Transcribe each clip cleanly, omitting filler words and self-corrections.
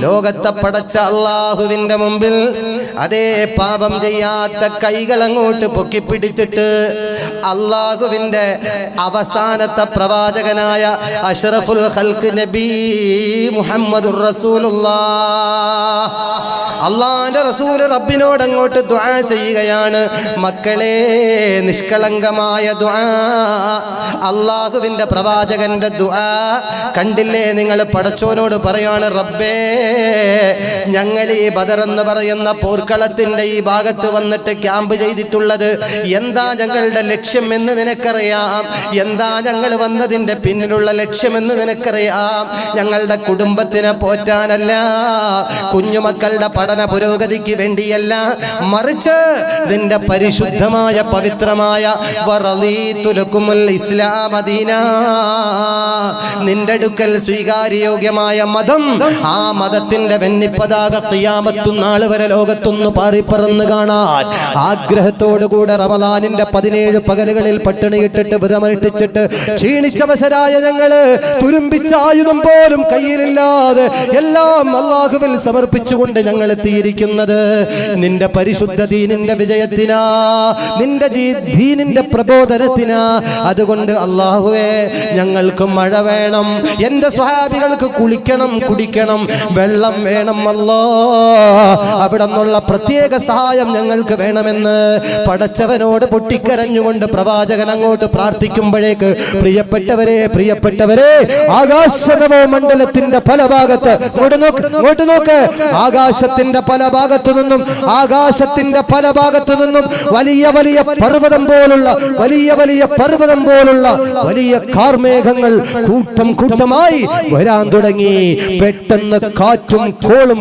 ലോകത്തെ പടച്ച അല്ലാഹുവിന്റെ മുമ്പിൽ അതേ പാപം ചെയ്യാത്ത കൈകൾ അങ്ങോട്ട് പൊക്കിപ്പിടിച്ചിട്ട് അല്ലാഹുവിന്റെ അവസാനത്തെ പ്രവാചകനായ അഷ്റഫുൽ ഖൽഖ് നബി മുഹമ്മദുർ റസൂലുള്ളാഹ് അല്ലാഹുവിന്റെ റസൂൽ റബ്ബിനോട് അങ്ങോട്ട് ദുആ ചെയ്യുകയാണ്. മക്കളെ, നിഷ്കളങ്കമായ ദുആ, അല്ലാഹുവിന്റെ പ്രവാചകന്റെ ദുആ കണ്ടില്ലേ നിങ്ങൾ? പടച്ചോനോട് പറയാണ്, റബ്ബേ, ഞങ്ങൾ ഈ ബദർ എന്ന് പറയുന്ന പോർക്കളത്തിന്റെ ഈ ഭാഗത്ത് വന്നിട്ട് ക്യാമ്പ് ചെയ്തിട്ടുള്ളത് എന്താ ഞങ്ങളുടെ ലക്ഷ്യം എന്ന് നിനക്കറിയാം. എന്താ ഞങ്ങൾ വന്നതിന്റെ പിന്നിലുള്ള ലക്ഷ്യമെന്ന് നിനക്കറിയാം. ഞങ്ങളുടെ കുടുംബത്തിനെ പോറ്റാനല്ല, കുഞ്ഞുമക്കളുടെ പഠന പുരോഗതിക്ക് വേണ്ടിയല്ല, മറിച്ച് നിന്റെ പരിശുദ്ധമായ പവിത്രമായ ഇസ്ലാം ദീന, നിന്റെ അടുക്കൽ സ്വീകാര്യോഗ്യമായ മതം, ആ മതത്തിന്റെ വെന്നിപ്പതാക ഖിയാമത്ത് നാൾ വരെ ലോകത്തൊന്ന് പാറിപ്പറന്ന് കാണാൻ ആഗ്രഹത്തോടുകൂടെ റമദാനിന്റെ 17 പകലുകളിൽ പട്ടിണിയിട്ടിട്ട് വ്രതമനുഷ്ഠിച്ചിട്ട് ക്ഷീണിച്ചവശരായ ഞങ്ങള് തുരുമ്പിച്ച ആയുധം പോലും കയ്യിലില്ലാതെ എല്ലാം അല്ലാഹുവിൽ സമർപ്പിച്ചുകൊണ്ട് ഞങ്ങൾ എത്തിയിരിക്കുന്നത് നിന്റെ പരിശുദ്ധ ദീനിന്റെ വിജയത്തിനാ, നിന്റെ ദീനിന്റെ പ്രബോധനത്തിനാ. അതുകൊണ്ട് അല്ലാഹുവേ, ഞങ്ങൾക്ക് മഴ വേണം, എന്റെ സ്വഹാബികൾക്ക് കുളിക്കണം, കുടിക്കണം, വെള്ളം വേണം. അല്ലാഹ്, അവിടെ നിന്നുള്ള പ്രത്യേക സഹായം ഞങ്ങൾക്ക് വേണമെന്ന് പടച്ചവനോട് പൊട്ടിക്കരഞ്ഞുകൊണ്ട് പ്രവാചകൻ അങ്ങോട്ട് പ്രാർത്ഥിക്കുമ്പോഴേക്ക് പ്രിയപ്പെട്ടവരെ ആകാശനവോ മണ്ഡലത്തിന്റെ പല ഭാഗത്ത് ഇങ്ങോട്ട് നോക്ക്, ആകാശത്തിന്റെ പല ഭാഗത്തു നിന്നും വലിയ വലിയ പർവ്വതം പോലുള്ള വലിയ കാർമേഘങ്ങൾ കൂട്ടമായി വരാൻ തുടങ്ങി. പെട്ടെന്ന് കാറ്റും കോളും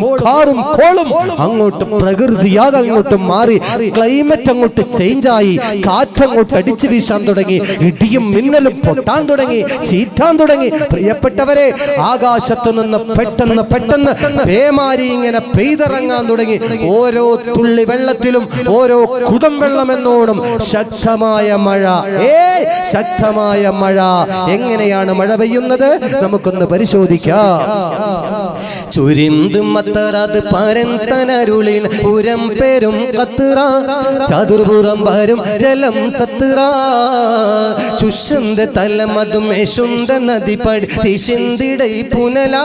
അങ്ങോട്ട് പ്രകൃതിയാകെ അങ്ങോട്ട് മാറി, ക്ലൈമറ്റ് അങ്ങോട്ട് ചേഞ്ചായി, കാറ്റങ്ങോട്ട് അടിച്ചു വീശാൻ തുടങ്ങി, ഇടിയും മിന്നലും പൊട്ടാൻ തുടങ്ങി, ചീറ്റാൻ തുടങ്ങി. പ്രിയപ്പെട്ടവരെ, ആകാശത്തു നിന്ന് പെട്ടെന്ന് പേമാരി ഇങ്ങനെ പെയ്തിറങ്ങാൻ തുടങ്ങി. ഓരോ തുള്ളി വെള്ളത്തിലും ഓരോ കുടം വെള്ളമെന്നോണം ശക്തമായ മഴ. ശക്തമായ മഴ. എങ്ങനെയാണ് മഴ പെയ്യുന്നത്? നമുക്കൊന്ന് പരിശോധിക്കാം. ചുരിന്ത് മത്തറത് പരന്തനരുളിൻ ഉരം പേരും കത്തുറ, ചതുർപുറം വരും ജലം സത്തുറ, ചുഷന്ത തലമതും യശുന്ത നദി പടി തിശിന്തിടൈ പുനല,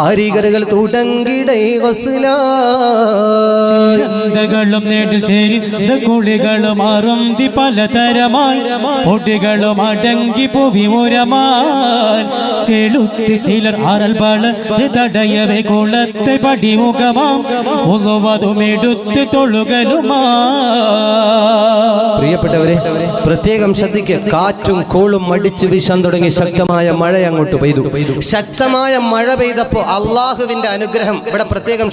അരികറുകൾ തുടങ്ങിടൈ വസുലും നേടിൽ ചേരുന്ന കുളികളും അറുന്തി പലതരമായി, പൊടികളും അടങ്ങി പുവിമുരമാൻ ചെളുത്തി ചിലർ അറൽബള തടയവേ കുളത്തെ പടിമുഖമാം ഒന്നുവതുമെടുത്ത് തൊഴുകലുമാ. പ്രിയപ്പെട്ടവരെ, പ്രത്യേകം ശ്രദ്ധിക്കുക. കാറ്റും കോളും അടിച്ചു വീശാൻ തുടങ്ങി. ശക്തമായ മഴ അങ്ങോട്ട് പെയ്തു. ശക്തമായ മഴ പെയ്തപ്പോൾ അള്ളാഹുവിന്റെ അനുഗ്രഹം ഇവിടെ പ്രത്യേകം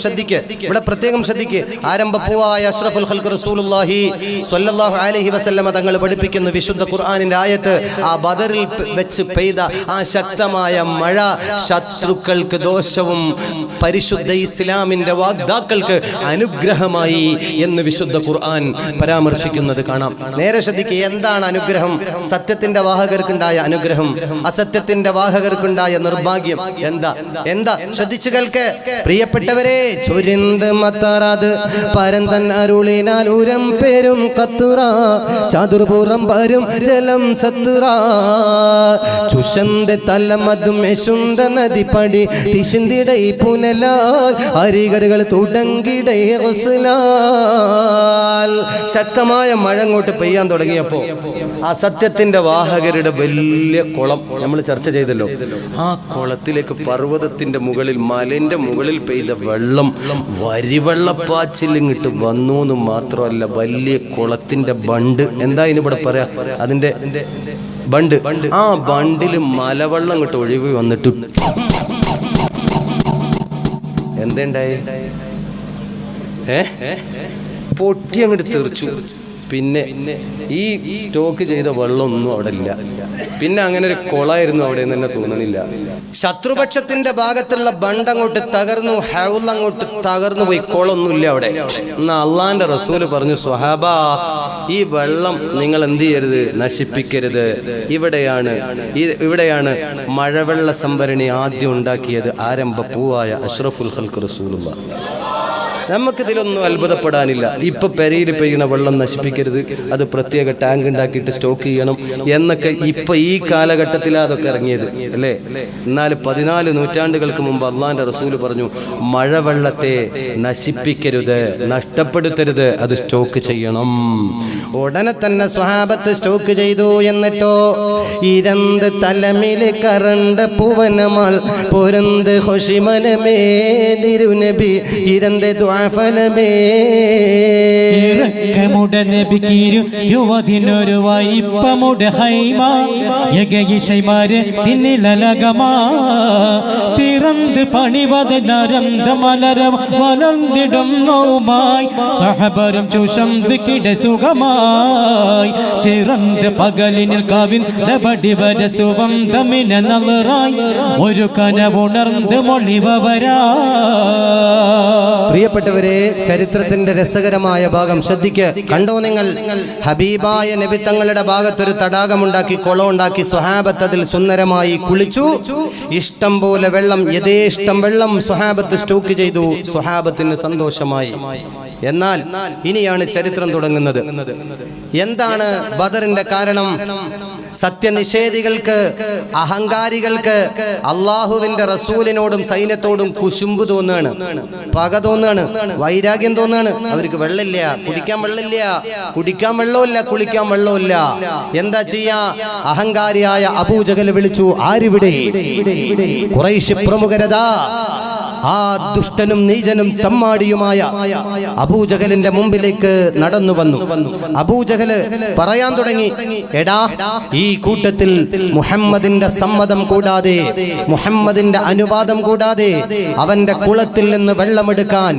ശ്രദ്ധിക്കുക. ആരംഭപ്പൂവായ അഷ്റഫുൽ ഖൽഖ് റസൂലുള്ളാഹി സ്വല്ലല്ലാഹു അലൈഹി വസല്ലമ തങ്ങൾ പഠിപ്പിക്കുന്ന വിശുദ്ധ ഖുർആനിന്റെ ആയത്ത്, ആ ബദറിൽ വെച്ച് പെയ്ത ആ ശക്തമായ മഴ ശത്രുക്കൾക്ക് ദോഷവും പരിശുദ്ധ ഇസ്ലാമിന്റെ വാഗ്ദാക്കൾക്ക് അനുഗ്രഹമായി എന്ന് വിശുദ്ധ ഖുർആൻ പരാമർശിക്കുന്നത് കാണാം. നേരെ ശ്രദ്ധിക്കുക. എന്താണ് അനുഗ്രഹം? സത്യത്തിന്റെ വാഹകർക്കുണ്ടായ അനുഗ്രഹം, അസത്യത്തിന്റെ വാഹകർക്കുണ്ടായ നിർഭാഗ്യം. എന്താ ശ്രദ്ധിച്ചു കേൾക്ക് പ്രിയപ്പെട്ടവരെ. ചുരിന്ത് മത്തറാത് പരന്തൻ അരുളിനാൽ ഉരം പേരും കത്തുറ, ചതുർപുറം വരും ജലം സത്തുറ, ചുഷന്ത തലമതും യശുന്ത നദി പടി തിശിന്തിടൈ പുനല, അരികറുകൾ തുടങ്ങിടൈ വസുലാൽ. ശക്തമായ മഴ അങ്ങോട്ട് പെയ്യാൻ തുടങ്ങിയപ്പോ ആ സത്യത്തിന്റെ വാഹകരുടെ വലിയ കുളം നമ്മൾ ചർച്ച ചെയ്തല്ലോ, ആ കുളത്തിലേക്ക് പർവ്വതത്തിന്റെ മുകളിൽ, മലന്റെ മുകളിൽ പെയ്ത വെള്ളം വരിവെള്ളപ്പാച്ചിൽ ഇങ്ങോട്ട് വന്നു എന്ന് മാത്രമല്ല, വലിയ കുളത്തിന്റെ ബണ്ട്, എന്താ ഇവിടെ പറയാ, അതിന്റെ ബണ്ട്, ആ ബണ്ടില് മലവെള്ളം ഇങ്ങോട്ട് ഒഴിവ് വന്നിട്ട് എന്തുണ്ടായി? പൊട്ടി അങ്ങോട്ട് തെറിച്ചു. പിന്നെ ഈ സ്റ്റോക്ക് ചെയ്ത വെള്ളമൊന്നും അവിടെ ഇല്ല. പിന്നെ അങ്ങനെ ഒരു കുളമായിരുന്നു അവിടെ എന്ന് തന്നെ തോന്നണില്ല. ശത്രുപക്ഷത്തിന്റെ ഭാഗത്തുള്ള ബണ്ടങ്ങോട്ട് തകർന്നു, ഹൗലങ്ങോട്ട് തകർന്നു പോയി, കുളമൊന്നുമില്ല അവിടെ. എന്നാ അള്ളാന്റെ റസൂല് പറഞ്ഞു, സ്വഹാബ ഈ വെള്ളം നിങ്ങൾ എന്ത് ചെയ്യരുത്, നശിപ്പിക്കരുത്. ഇവിടെയാണ് മഴവെള്ള സംഭരണി ആദ്യം ഉണ്ടാക്കിയത് ആരംഭ പൂവായ അഷ്റഫുൽ ഖൽഖ് റസൂലുള്ളാഹ്. നമുക്കിതിലൊന്നും അത്ഭുതപ്പെടാനില്ല. ഇപ്പൊ പെരയിൽ പെയ്യുന്ന വെള്ളം നശിപ്പിക്കരുത്, അത് പ്രത്യേക ടാങ്ക് ഉണ്ടാക്കിയിട്ട് സ്റ്റോക്ക് ചെയ്യണം എന്നൊക്കെ ഇപ്പൊ ഈ കാലഘട്ടത്തിലാണ് അതൊക്കെ ഇറങ്ങിയത് അല്ലേ. എന്നാൽ 14 നൂറ്റാണ്ടുകൾക്ക് മുമ്പ് അള്ളാന്റെ റസൂല് പറഞ്ഞു, മഴവെള്ളത്തെ നശിപ്പിക്കരുത്, നഷ്ടപ്പെടുത്തരുത്, അത് സ്റ്റോക്ക് ചെയ്യണം. ഉടനെ തന്നെ സ്വഹാബത്ത് സ്റ്റോക്ക് ചെയ്തു. എന്നിട്ടോ ഇരന്ത് തലമില് കറണ്ട് പൂവനമാൽ പൊരുന്ത് ഹൊഷിമനമേ തിരുനബി ഇരന്ത് യുവതിനൊരു വൈപ്പമുടെ ഹൈമ യഗയിഷൈമാര് തിന്നിലകമാ തിറന്ത് പണിവത് നരന്ത മലര വളർന്നിടും നോമായി സഹബരും ചുഷന്ത് കിട സുഖമായി ചിറന്ത് പകലിനിൽ കവിന്ദപടി വര സുവന്തമിന നവറായി ഒരു കനവുണർന്ന് മൊളിവരാ. പ്രിയപ്പെട്ടവരെ, ചരിത്രത്തിന്റെ രസകരമായ ഭാഗം ശ്രദ്ധിക്കുക. കണ്ടോ നിങ്ങൾ, ഹബീബായ നബി തങ്ങളുടെ ഭാഗത്തൊരു തടാകമുണ്ടാക്കി, കുളമുണ്ടാക്കി, സ്വഹാബത്ത് അതിൽ സുന്ദരമായി കുളിച്ചു. ഇഷ്ടം പോലെ വെള്ളം, യഥേഷ്ടം വെള്ളം സ്വഹാബത്ത് സ്റ്റോക്ക് ചെയ്തു. സ്വഹാബത്തിന് സന്തോഷമായി. എന്നാൽ ഇനിയാണ് ചരിത്രം തുടങ്ങുന്നത്. എന്താണ് ബദറിന്റെ കാരണം? സത്യനിഷേധികൾക്ക്, അഹങ്കാരികൾക്ക് അള്ളാഹുവിന്റെ റസൂലിനോടും സൈന്യത്തോടും കുശുമ്പ് തോന്നുകയാണ്, പക തോന്നുകയാണ്, വൈരാഗ്യം തോന്നുകയാണ്. അവർക്ക് വെള്ളമില്ല, കുടിക്കാൻ വെള്ളമില്ല, കുടിക്കാൻ വെള്ളമില്ല, കുളിക്കാൻ വെള്ളമില്ല. എന്താ ചെയ്യാ? അഹങ്കാരിയായ അബൂജഹൽ വിളിച്ചു, ആരിവിടെ? ഖുറൈശ് പ്രമുഖരതാ. ആ ദുഷ്ടനും നീചനും തമ്മാടിയുമായ അബൂജഹലിന്റെ മുമ്പിലേക്ക് നടന്നു വന്നു. അബൂജഹല് പറയാൻ തുടങ്ങി, എടാ, ഈ കൂട്ടത്തിൽ മുഹമ്മദിന്റെ സമ്മതം കൂടാതെ, മുഹമ്മദിന്റെ അനുവാദം കൂടാതെ അവന്റെ കുളത്തിൽ നിന്ന് വെള്ളമെടുക്കാൻ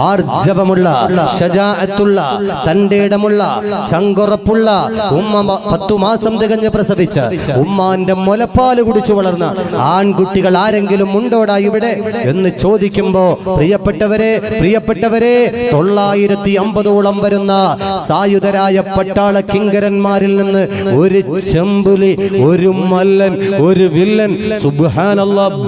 ആർജവമുള്ള, ശജാഅത്തുള്ള, തന്റേടമുള്ള, ചങ്കുറപ്പുള്ള ഉമ്മ 10 മാസം തികഞ്ഞ് പ്രസവിച്ച ഉമ്മാന്റെ മുലപ്പാല് കുടിച്ചു വളർന്ന ആൺകുട്ടികൾ ആരെങ്കിലും ഉണ്ടോടാ ഇവിടെ എന്ന് ചോദിക്കുമ്പോ, പ്രിയപ്പെട്ടവരെ 950ഓളം വരുന്ന സായുധരായ പട്ടാള കിങ്കരന്മാരിൽ നിന്ന് ഒരു ചെമ്പുലി, ഒരു മല്ലൻ, ഒരു വില്ലൻ സുബ്ഹാനല്ലാഹ്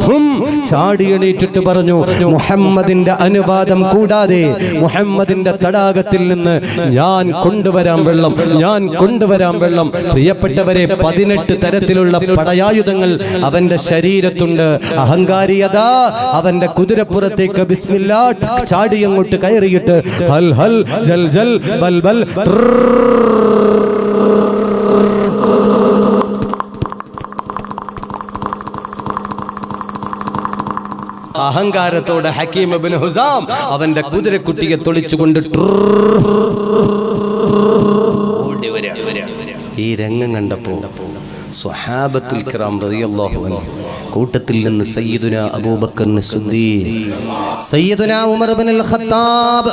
ചാടി എണീറ്റിട്ട് പറഞ്ഞു, മുഹമ്മദിന്റെ അനുവാദം കൂടാതെ മുഹമ്മദിന്റെ തടാകത്തിൽ നിന്ന് ഞാൻ കൊണ്ടുവരാൻ വെള്ളം, ഞാൻ കൊണ്ടുവരാൻ വെള്ളം. പ്രിയപ്പെട്ടവരെ, 18 തരത്തിലുള്ള പടയായുധങ്ങൾ അവന്റെ ശരീരത്തുണ്ട്. അഹങ്കാരിയത അവന്റെ കുതിരപ്പുറത്തേക്ക് ബിസ്മില്ലാ ചാടി അങ്ങോട്ട് കയറിയിട്ട് ഹൽ ഹൽ ജൽ ജൽ ബൽ ബൽ അഹങ്കാരത്തോടെ ഹക്കീം ഇബ്നു ഹുസാം അവന്റെ കുതിരക്കുട്ടിയെ തൊളിച്ചുകൊണ്ട് ഓടി വരാ. ഈ രംഗം കണ്ടപ്പോ സ്വഹാബത്തുൽ കിറാം റളിയല്ലാഹു അൻഹു കൂട്ടത്തിൽ നിന്ന് സയ്യിദുനാ അബൂബക്കർ സിദ്ദീഖ്, സയ്യിദുനാ ഉമർ ഇബ്നുൽ ഖത്താബ്,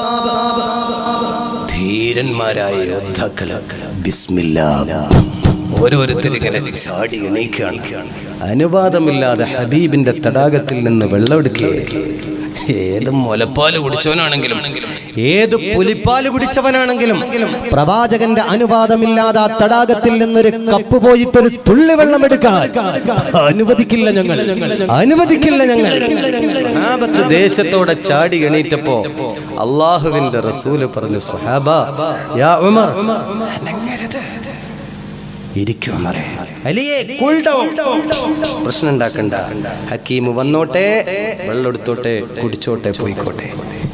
ധീരന്മാരായ യോദ്ധാക്കള് ബിസ്മില്ലാഹ് ഓരോരുത്തരിങ്ങനെ ചാടി എണീക്കുകയാണ്. അനുവാദമില്ലാതെ ഹബീബിന്റെ തടാകത്തിൽ നിന്ന് വെള്ളമെടുക്കേ. ഏത് മുലപ്പാല് കുടിച്ചവനാണെങ്കിലും, ഏത് പുലിപ്പാല് കുടിച്ചവനാണെങ്കിലും പ്രവാചകന്റെ അനുവാദമില്ലാതെ ആ തടാകത്തിൽ നിന്നൊരു കപ്പ് പോയിട്ടൊരു തുള്ളി വെള്ളം എടുക്കാൻ അനുവദിക്കില്ല ഞങ്ങൾ, അനുവദിക്കില്ല ഞങ്ങൾ. സ്വഹാബത്ത് ദേശത്തോടെ ചാടി എണീറ്റപ്പോ അള്ളാഹുവിന്റെ റസൂല് പറഞ്ഞു, സ്വഹാബ യാ ഉമർ, പ്രശ്നം ഉണ്ടാക്കണ്ട, ഹക്കീം വന്നോട്ടെ, വെള്ളമെടുത്തോട്ടെ, കുടിച്ചോട്ടെ, പോയിക്കോട്ടെ.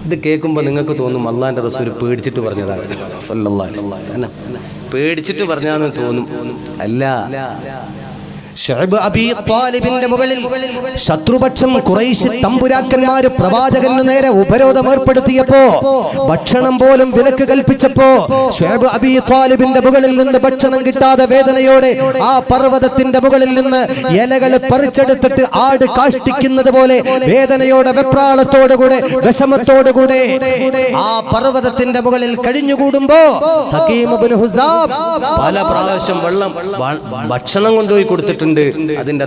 ഇത് കേൾക്കുമ്പോൾ നിങ്ങൾക്ക് തോന്നും അള്ളാന്റെ റസൂൽ പേടിച്ചിട്ട് പറഞ്ഞതാണ്, സല്ലല്ലാഹു അലൈഹി വസല്ലം പേടിച്ചിട്ട് പറഞ്ഞാന്ന് തോന്നും. അല്ല, ശുഐബ് അബീ ത്വാലിബിന്റെ മുകളിൽ ശത്രുപക്ഷം ഖുറൈശ് തമ്പുരാക്കന്മാര് പ്രവാചകന് നേരെ ഉപരോധം ഏർപ്പെടുത്തിയപ്പോ, ഭക്ഷണം പോലും വിലക്ക് കൽപ്പിച്ചപ്പോ, ശുഐബ് അബീ ത്വാലിബിന്റെ മുകളിൽ നിന്ന് ഭക്ഷണം കിട്ടാതെ വേദനയോടെ ആ പർവ്വതത്തിന്റെ മുകളിൽ നിന്ന് ഇലകൾ പറിച്ചെടുത്തിട്ട് ആട് കാഷ്ടിക്കുന്നത് പോലെ വേദനയോടെ, വെപ്രാളത്തോടുകൂടെ, വിഷമത്തോടുകൂടെ ആ പർവ്വതത്തിന്റെ മുകളിൽ കഴിഞ്ഞുകൂടുമ്പോ ഹക്കീം ഇബ്നു ഹിസാം പല പ്രാവശ്യം വെള്ളം ഭക്ഷണം കൊണ്ടുപോയി കൊടുത്തിട്ടുണ്ട്. അതിന്റെ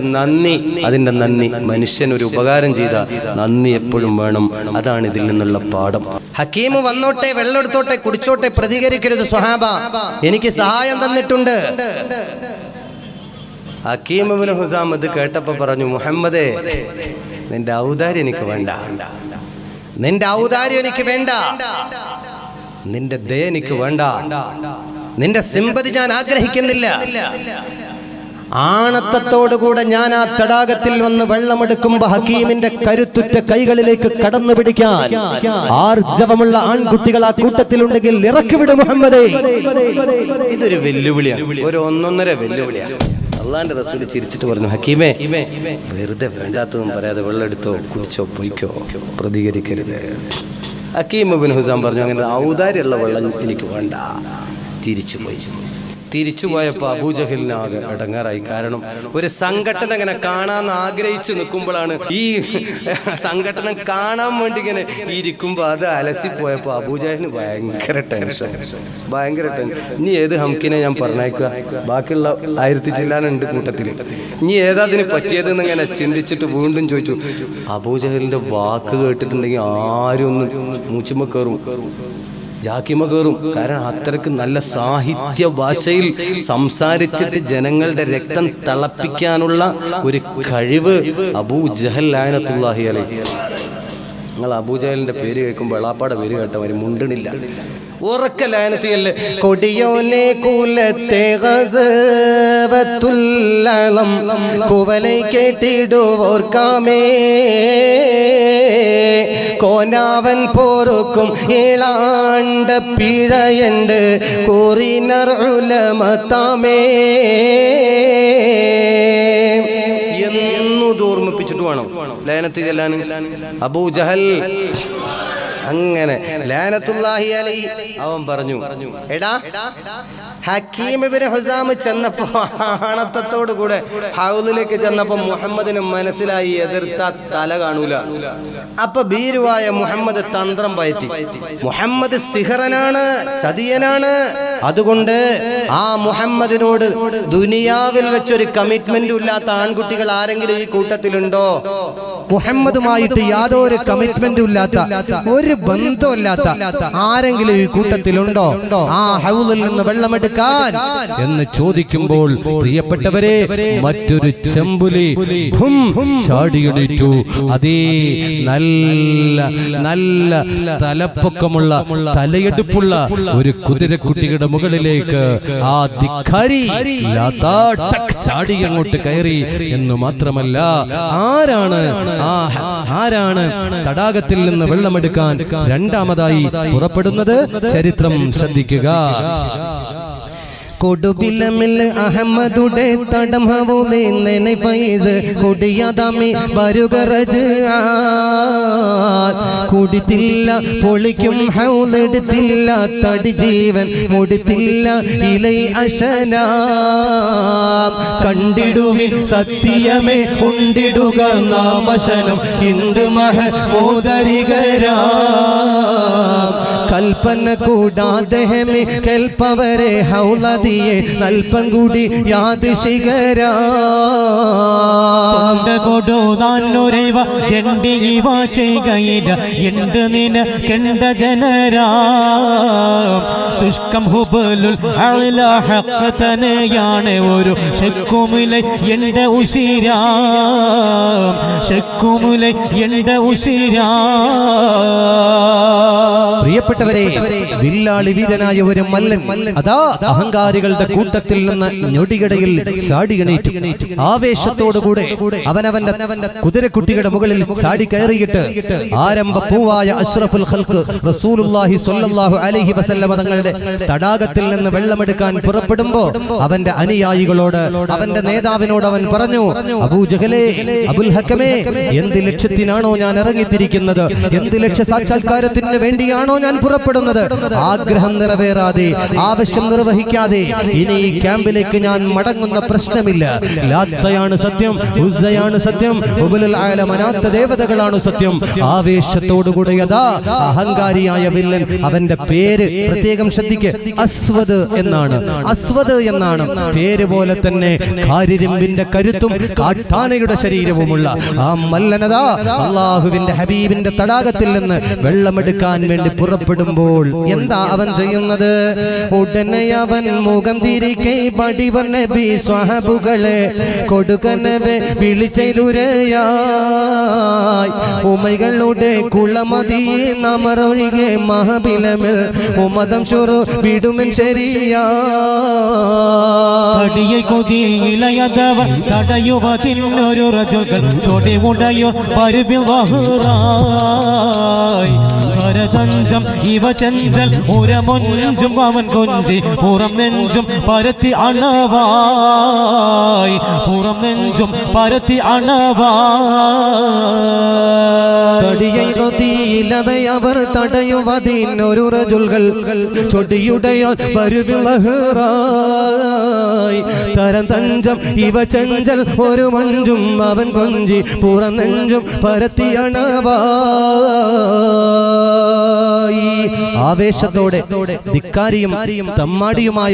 നന്ദി മനുഷ്യൻ ഒരു ഉപകാരം ചെയ്ത നന്ദി എപ്പോഴും വേണം. അതാണ് ഇതിൽ നിന്നുള്ള പാഠം. ഹക്കീം വന്നോട്ടെ, വെള്ളം എടുത്തോട്ടെ, കുടിച്ചോട്ടെ, പ്രതികരിക്കരുത് സ്വഹാബ, എനിക്ക് സഹായം തന്നിട്ടുണ്ട്. ഹക്കീം ഇബ്നു ഹിസാം ഇത് കേട്ടപ്പോ പറഞ്ഞു, മുഹമ്മദേ, നിന്റെ ഔദാര്യം എനിക്ക് വേണ്ട, നിന്റെ ഔദാര്യം എനിക്ക് വേണ്ട, നിന്റെ ദയ എനിക്ക് വേണ്ട, നിന്റെ സിമ്പതി ഞാൻ ആഗ്രഹിക്കുന്നില്ല. ആണത്തത്തോടുകൂടെ ഞാൻ ആ തടാകത്തിൽ വന്ന് വെള്ളമെടുക്കുമ്പോ ഹക്കീമിന്റെ കരുത്തുറ്റ കൈകളിലേക്ക് കടന്നു പിടിക്കാൻ ആർജവമുള്ള ആൺകുട്ടികൾ ആ കൂട്ടത്തിലുണ്ടെങ്കിൽ ഇറക്കിവിടും മുഹമ്മദേ. ഇതൊരു വെല്ലുവിളിയാണ്, ഒരു ഒന്നൊന്നര വെല്ലുവിളിയാണ്. അള്ളാന്റെ റസൂൽ ചിരിച്ചിട്ട് പറഞ്ഞു, ഹക്കീമേ, വെറുതെ വേണ്ടാത്തതും പറയാതെ വെള്ളം എടുത്തോ, കുടിച്ചോ, പൊയ്ക്കോ, പ്രതികരിക്കരുത്. ഹക്കീം ഇബ്നു ഹിസാം പറഞ്ഞു, അങ്ങനെ ഔദാര്യമുള്ള വെള്ളം എനിക്ക് വേണ്ട. തിരിച്ചുപോയപ്പോൾ അബൂജഹലിനാകെ അടങ്ങാറായി. കാരണം ഒരു സംഘടന ഇങ്ങനെ കാണാൻ ആഗ്രഹിച്ചു നിൽക്കുമ്പോഴാണ് ഈ സംഘടന കാണാൻ വേണ്ടി ഇങ്ങനെ ഇരിക്കുമ്പോൾ അത് അലസിപ്പോയപ്പോൾ അബൂജഹലിന് ഭയങ്കര ടെൻഷൻ. ഇനി ഏത് ഹംക്കിനെ ഞാൻ പറഞ്ഞേക്കുക, ബാക്കിയുള്ള 1000 ചില്ലാനുണ്ട് കൂട്ടത്തിൽ, ഇനി ഏതാതിന് പറ്റിയതെന്ന് ഇങ്ങനെ ചിന്തിച്ചിട്ട് വീണ്ടും ചോദിച്ചു. അബൂജഹലിന്റെ വാക്ക് കേട്ടിട്ടുണ്ടെങ്കിൽ ആരും ഒന്ന് മൂച്ചുമ്മ കയറും, ജാക്കിമ കയറും. കാരണം അത്രക്ക് നല്ല സാഹിത്യ ഭാഷയിൽ സംസാരിച്ചിട്ട് ജനങ്ങളുടെ രക്തം തിളപ്പിക്കാനുള്ള ഒരു കഴിവ് അബൂജഹൽ ലഅനത്തുല്ലാഹി അലൈഹി. നിങ്ങൾ അബൂജഹലിന്റെ പേര് കേൾക്കുമ്പോൾ എളാപ്പാടെ പേര് കേട്ടവര് മുണ്ടണില്ല, ഉറക്ക ലഅനത്തിയല്ലേ. കൊടിയോനെ കുലത്തെ ഗസവത്തുല്ലളം കുവലൈ കേട്ടിടുവോർക്കാമേ, കോനാവൻ പോറുക്കും ഏളാണ്ട പിഴയുണ്ട് കൂറിനർ ഉലമത്താമേ എന്നു ഓർമ്മിപ്പിച്ചിട്ട് വേണം ലഅനത്ത് ചെല്ലാൻ. അബൂജഹൽ അങ്ങനെ ലഅനത്തുല്ലാഹി അലൈഹി അവൻ പറഞ്ഞു, എടാ ഹക്കീം ഇബ്നു ഹിസാം ചെന്നപ്പോ ആണത്തത്തോടു കൂടെ ഹൗദിലേക്ക് ചെന്നപ്പോ മുഹമ്മദിന് മനസ്സിലായി എതിർത്ത തല കാണൂല. അപ്പൊ ഭീരുവായ മുഹമ്മദ് തന്ത്രം പയറ്റി. മുഹമ്മദ് സിഹറനാണ്, ചതിയനാണ്. അതുകൊണ്ട് ആ മുഹമ്മദിനോട് ദുനിയാവിൽ വെച്ചൊരു കമ്മിറ്റ്മെന്റും ഇല്ലാത്ത ആൺകുട്ടികൾ ആരെങ്കിലും ഈ കൂട്ടത്തിലുണ്ടോ? മുഹമ്മദുമായിട്ട് യാതൊരു കമ്മിറ്റ്മെന്റും ഇല്ലാത്ത, ഒരു ബന്ധമില്ലാത്ത ആരെങ്കിലും ഈ കൂട്ടത്തിലുണ്ടോ ആ ഹൗദിൽ നിന്ന് വെള്ളമെടുക്കാൻ എന്ന് ചോദിക്കുമ്പോൾ പ്രിയപ്പെട്ടവരെ, മറ്റൊരു ചെമ്പുലി ചാടിയെണീറ്റു. അതേ നല്ല തലപ്പൊക്കമുള്ള, തലയെടുപ്പുള്ള ഒരു കുതിരക്കുട്ടിയുടെ മുകളിലേക്ക് ആ ധിക്കാരി ചാടി അങ്ങോട്ട് കയറി. എന്ന് മാത്രമല്ല, ആരാണ് തടാകത്തിൽ നിന്ന് വെള്ളമെടുക്കാൻ രണ്ടാമതായി പുറപ്പെടുന്നത്? ചരിത്രം ശ്രദ്ധിക്കുക. കൊടുബിലമിൽ അഹമ്മദുടെ തടം ഹവൂലേ നെനെ ഫൈസ് കുടിയദമി ബരുഗറജ് കുടിത്തില്ല പൊളിക്കും ഹൗലെടുത്തില്ല തടി ജീവൻ മുടിത്തില്ല ഇലൈ അശനാം കണ്ടിടുവിൻ സത്യമേ ഉണ്ടിടുക നാമശനം ഇന്ദു മഹമൂദരികരാം കൽപ്പന കൂടാതെ ഹമേ കൽപ്പവരെ ഹൗലദിയെ നൽപം കൂടി യാത് ശിഖരാ കൊടുതാന്നുരവ എണ്ടിവ ചെയ്യുകയില്ല എണ്ട് നിന കണ്ട ജനരാ തുഷ്കം ഹുബലുൽ അഅ്ല ഹഖ് തനെയാണ് ഒരു ശക്കുമിലെ എന്റെ ഉശിരാ ശക്കുമിലെ എന്റെ ഉശിരാ. പ്രിയപ്പെട്ടവരെ, വില്ലാളി വീരനായ ഒരു മല്ലൻ അതാ അഹങ്കാരികളുടെ കൂട്ടത്തിൽ നിന്ന് ഞൊടിയിടയിൽ ചാടി എണീറ്റു. ആവേശത്തോടുകൂടെ അവനവന്റെ കുതിരക്കുട്ടിയുടെ മുകളിൽ ചാടി കയറിയിട്ട് ആരംഭ പൂവായ അഷ്റഫുൽ ഖൽഖ് റസൂലുള്ളാഹി സ്വല്ലല്ലാഹു അലൈഹി വസല്ലമ തങ്ങളുടെ തടാകത്തിൽ നിന്ന് വെള്ളമെടുക്കാൻ പുറപ്പെടുമ്പോ അവന്റെ അനുയായികളോട്, അവന്റെ നേതാവിനോട് അവൻ പറഞ്ഞു, അബൂജഹലേ, അബുൽ ഹക്കമേ, എന്ത് ലക്ഷ്യത്തിനാണോ ഞാൻ ഇറങ്ങിത്തിരിക്കുന്നത്, എന്ത് ലക്ഷ്യ സാക്ഷാത്കാരത്തിന് വേണ്ടിയാണോ ഞാൻ പുറപ്പെടുന്നത്, ആഗ്രഹം നിറവേറാതെ, ആവശ്യം നിർവഹിക്കാതെ ഇനി ഈ ക്യാമ്പിലേക്ക് ഞാൻ മടങ്ങുന്ന പ്രശ്നമില്ല. ലാത്തയാണ് സത്യം, ഉസ്സയാണ് സത്യം, ഹുബലുൽ ആല മനാത്ത ദേവതകളാണ് സത്യം. ആവേശത്തോടുകൂടെ യഥാ അഹങ്കാരിയായ വില്ലൻ, അവന്റെ പേര് പ്രത്യേകം ശ്രദ്ധിക്ക്, അസ്വദ് എന്നാണ്. അസ്വദ് എന്നാണ് പേര് പോലെ തന്നെ കാരിരുമ്പിന്റെ കരുത്തും കാട്ടാനയുടെ ശരീരവുമുള്ള ആ മല്ലനതാ അള്ളാഹുവിന്റെ ഹബീബിന്റെ തടാകത്തിൽ നിന്ന് വെള്ളമെടുക്കാൻ വേണ്ടി പുറപ്പെടുമ്പോൾ എന്താ അവൻ ചെയ്യുന്നത്? ഉടനെ അവൻ മുഖം തിരികെ പടിവർ നബി സ്വഹബുകളെ കൊടുക്കനവെ വിളിച്ചെയ്തുരയായി ഉമൈകളുടെ കുളമതിയെ നമറൊഴികെ മഹബിലമിൽ ഉമദം ഷുറു വിടുമൻ ശരിയാ. അടിയെ കൊതിയിലയതവർ തടയുവതിനൊരു റജുകൾ ചൊടിമുടയോ പരുവിൽ വഹുറായി പരതഞ്ചം ഇവ ചെഞ്ചൽ ഉരമൊഞ്ചും അവൻ കൊഞ്ചി പുറം നെഞ്ചും പരത്തി അണവായി, പുറം നെഞ്ചും പരത്തി അണവായി. അവർ തടയുവതിനൊരു റജുകൾ ചൊടിയുടയോ പരുവിൽ വഹുറായി തരം തഞ്ചം ഇവ ചെഞ്ചൽ ഒരു മഞ്ചും അവൻ കൊഞ്ചി പുറം നെഞ്ചും പരത്തി അണവായി. ആവേശത്തോടെ ധിക്കാരിയും തമ്മാടിയുമായ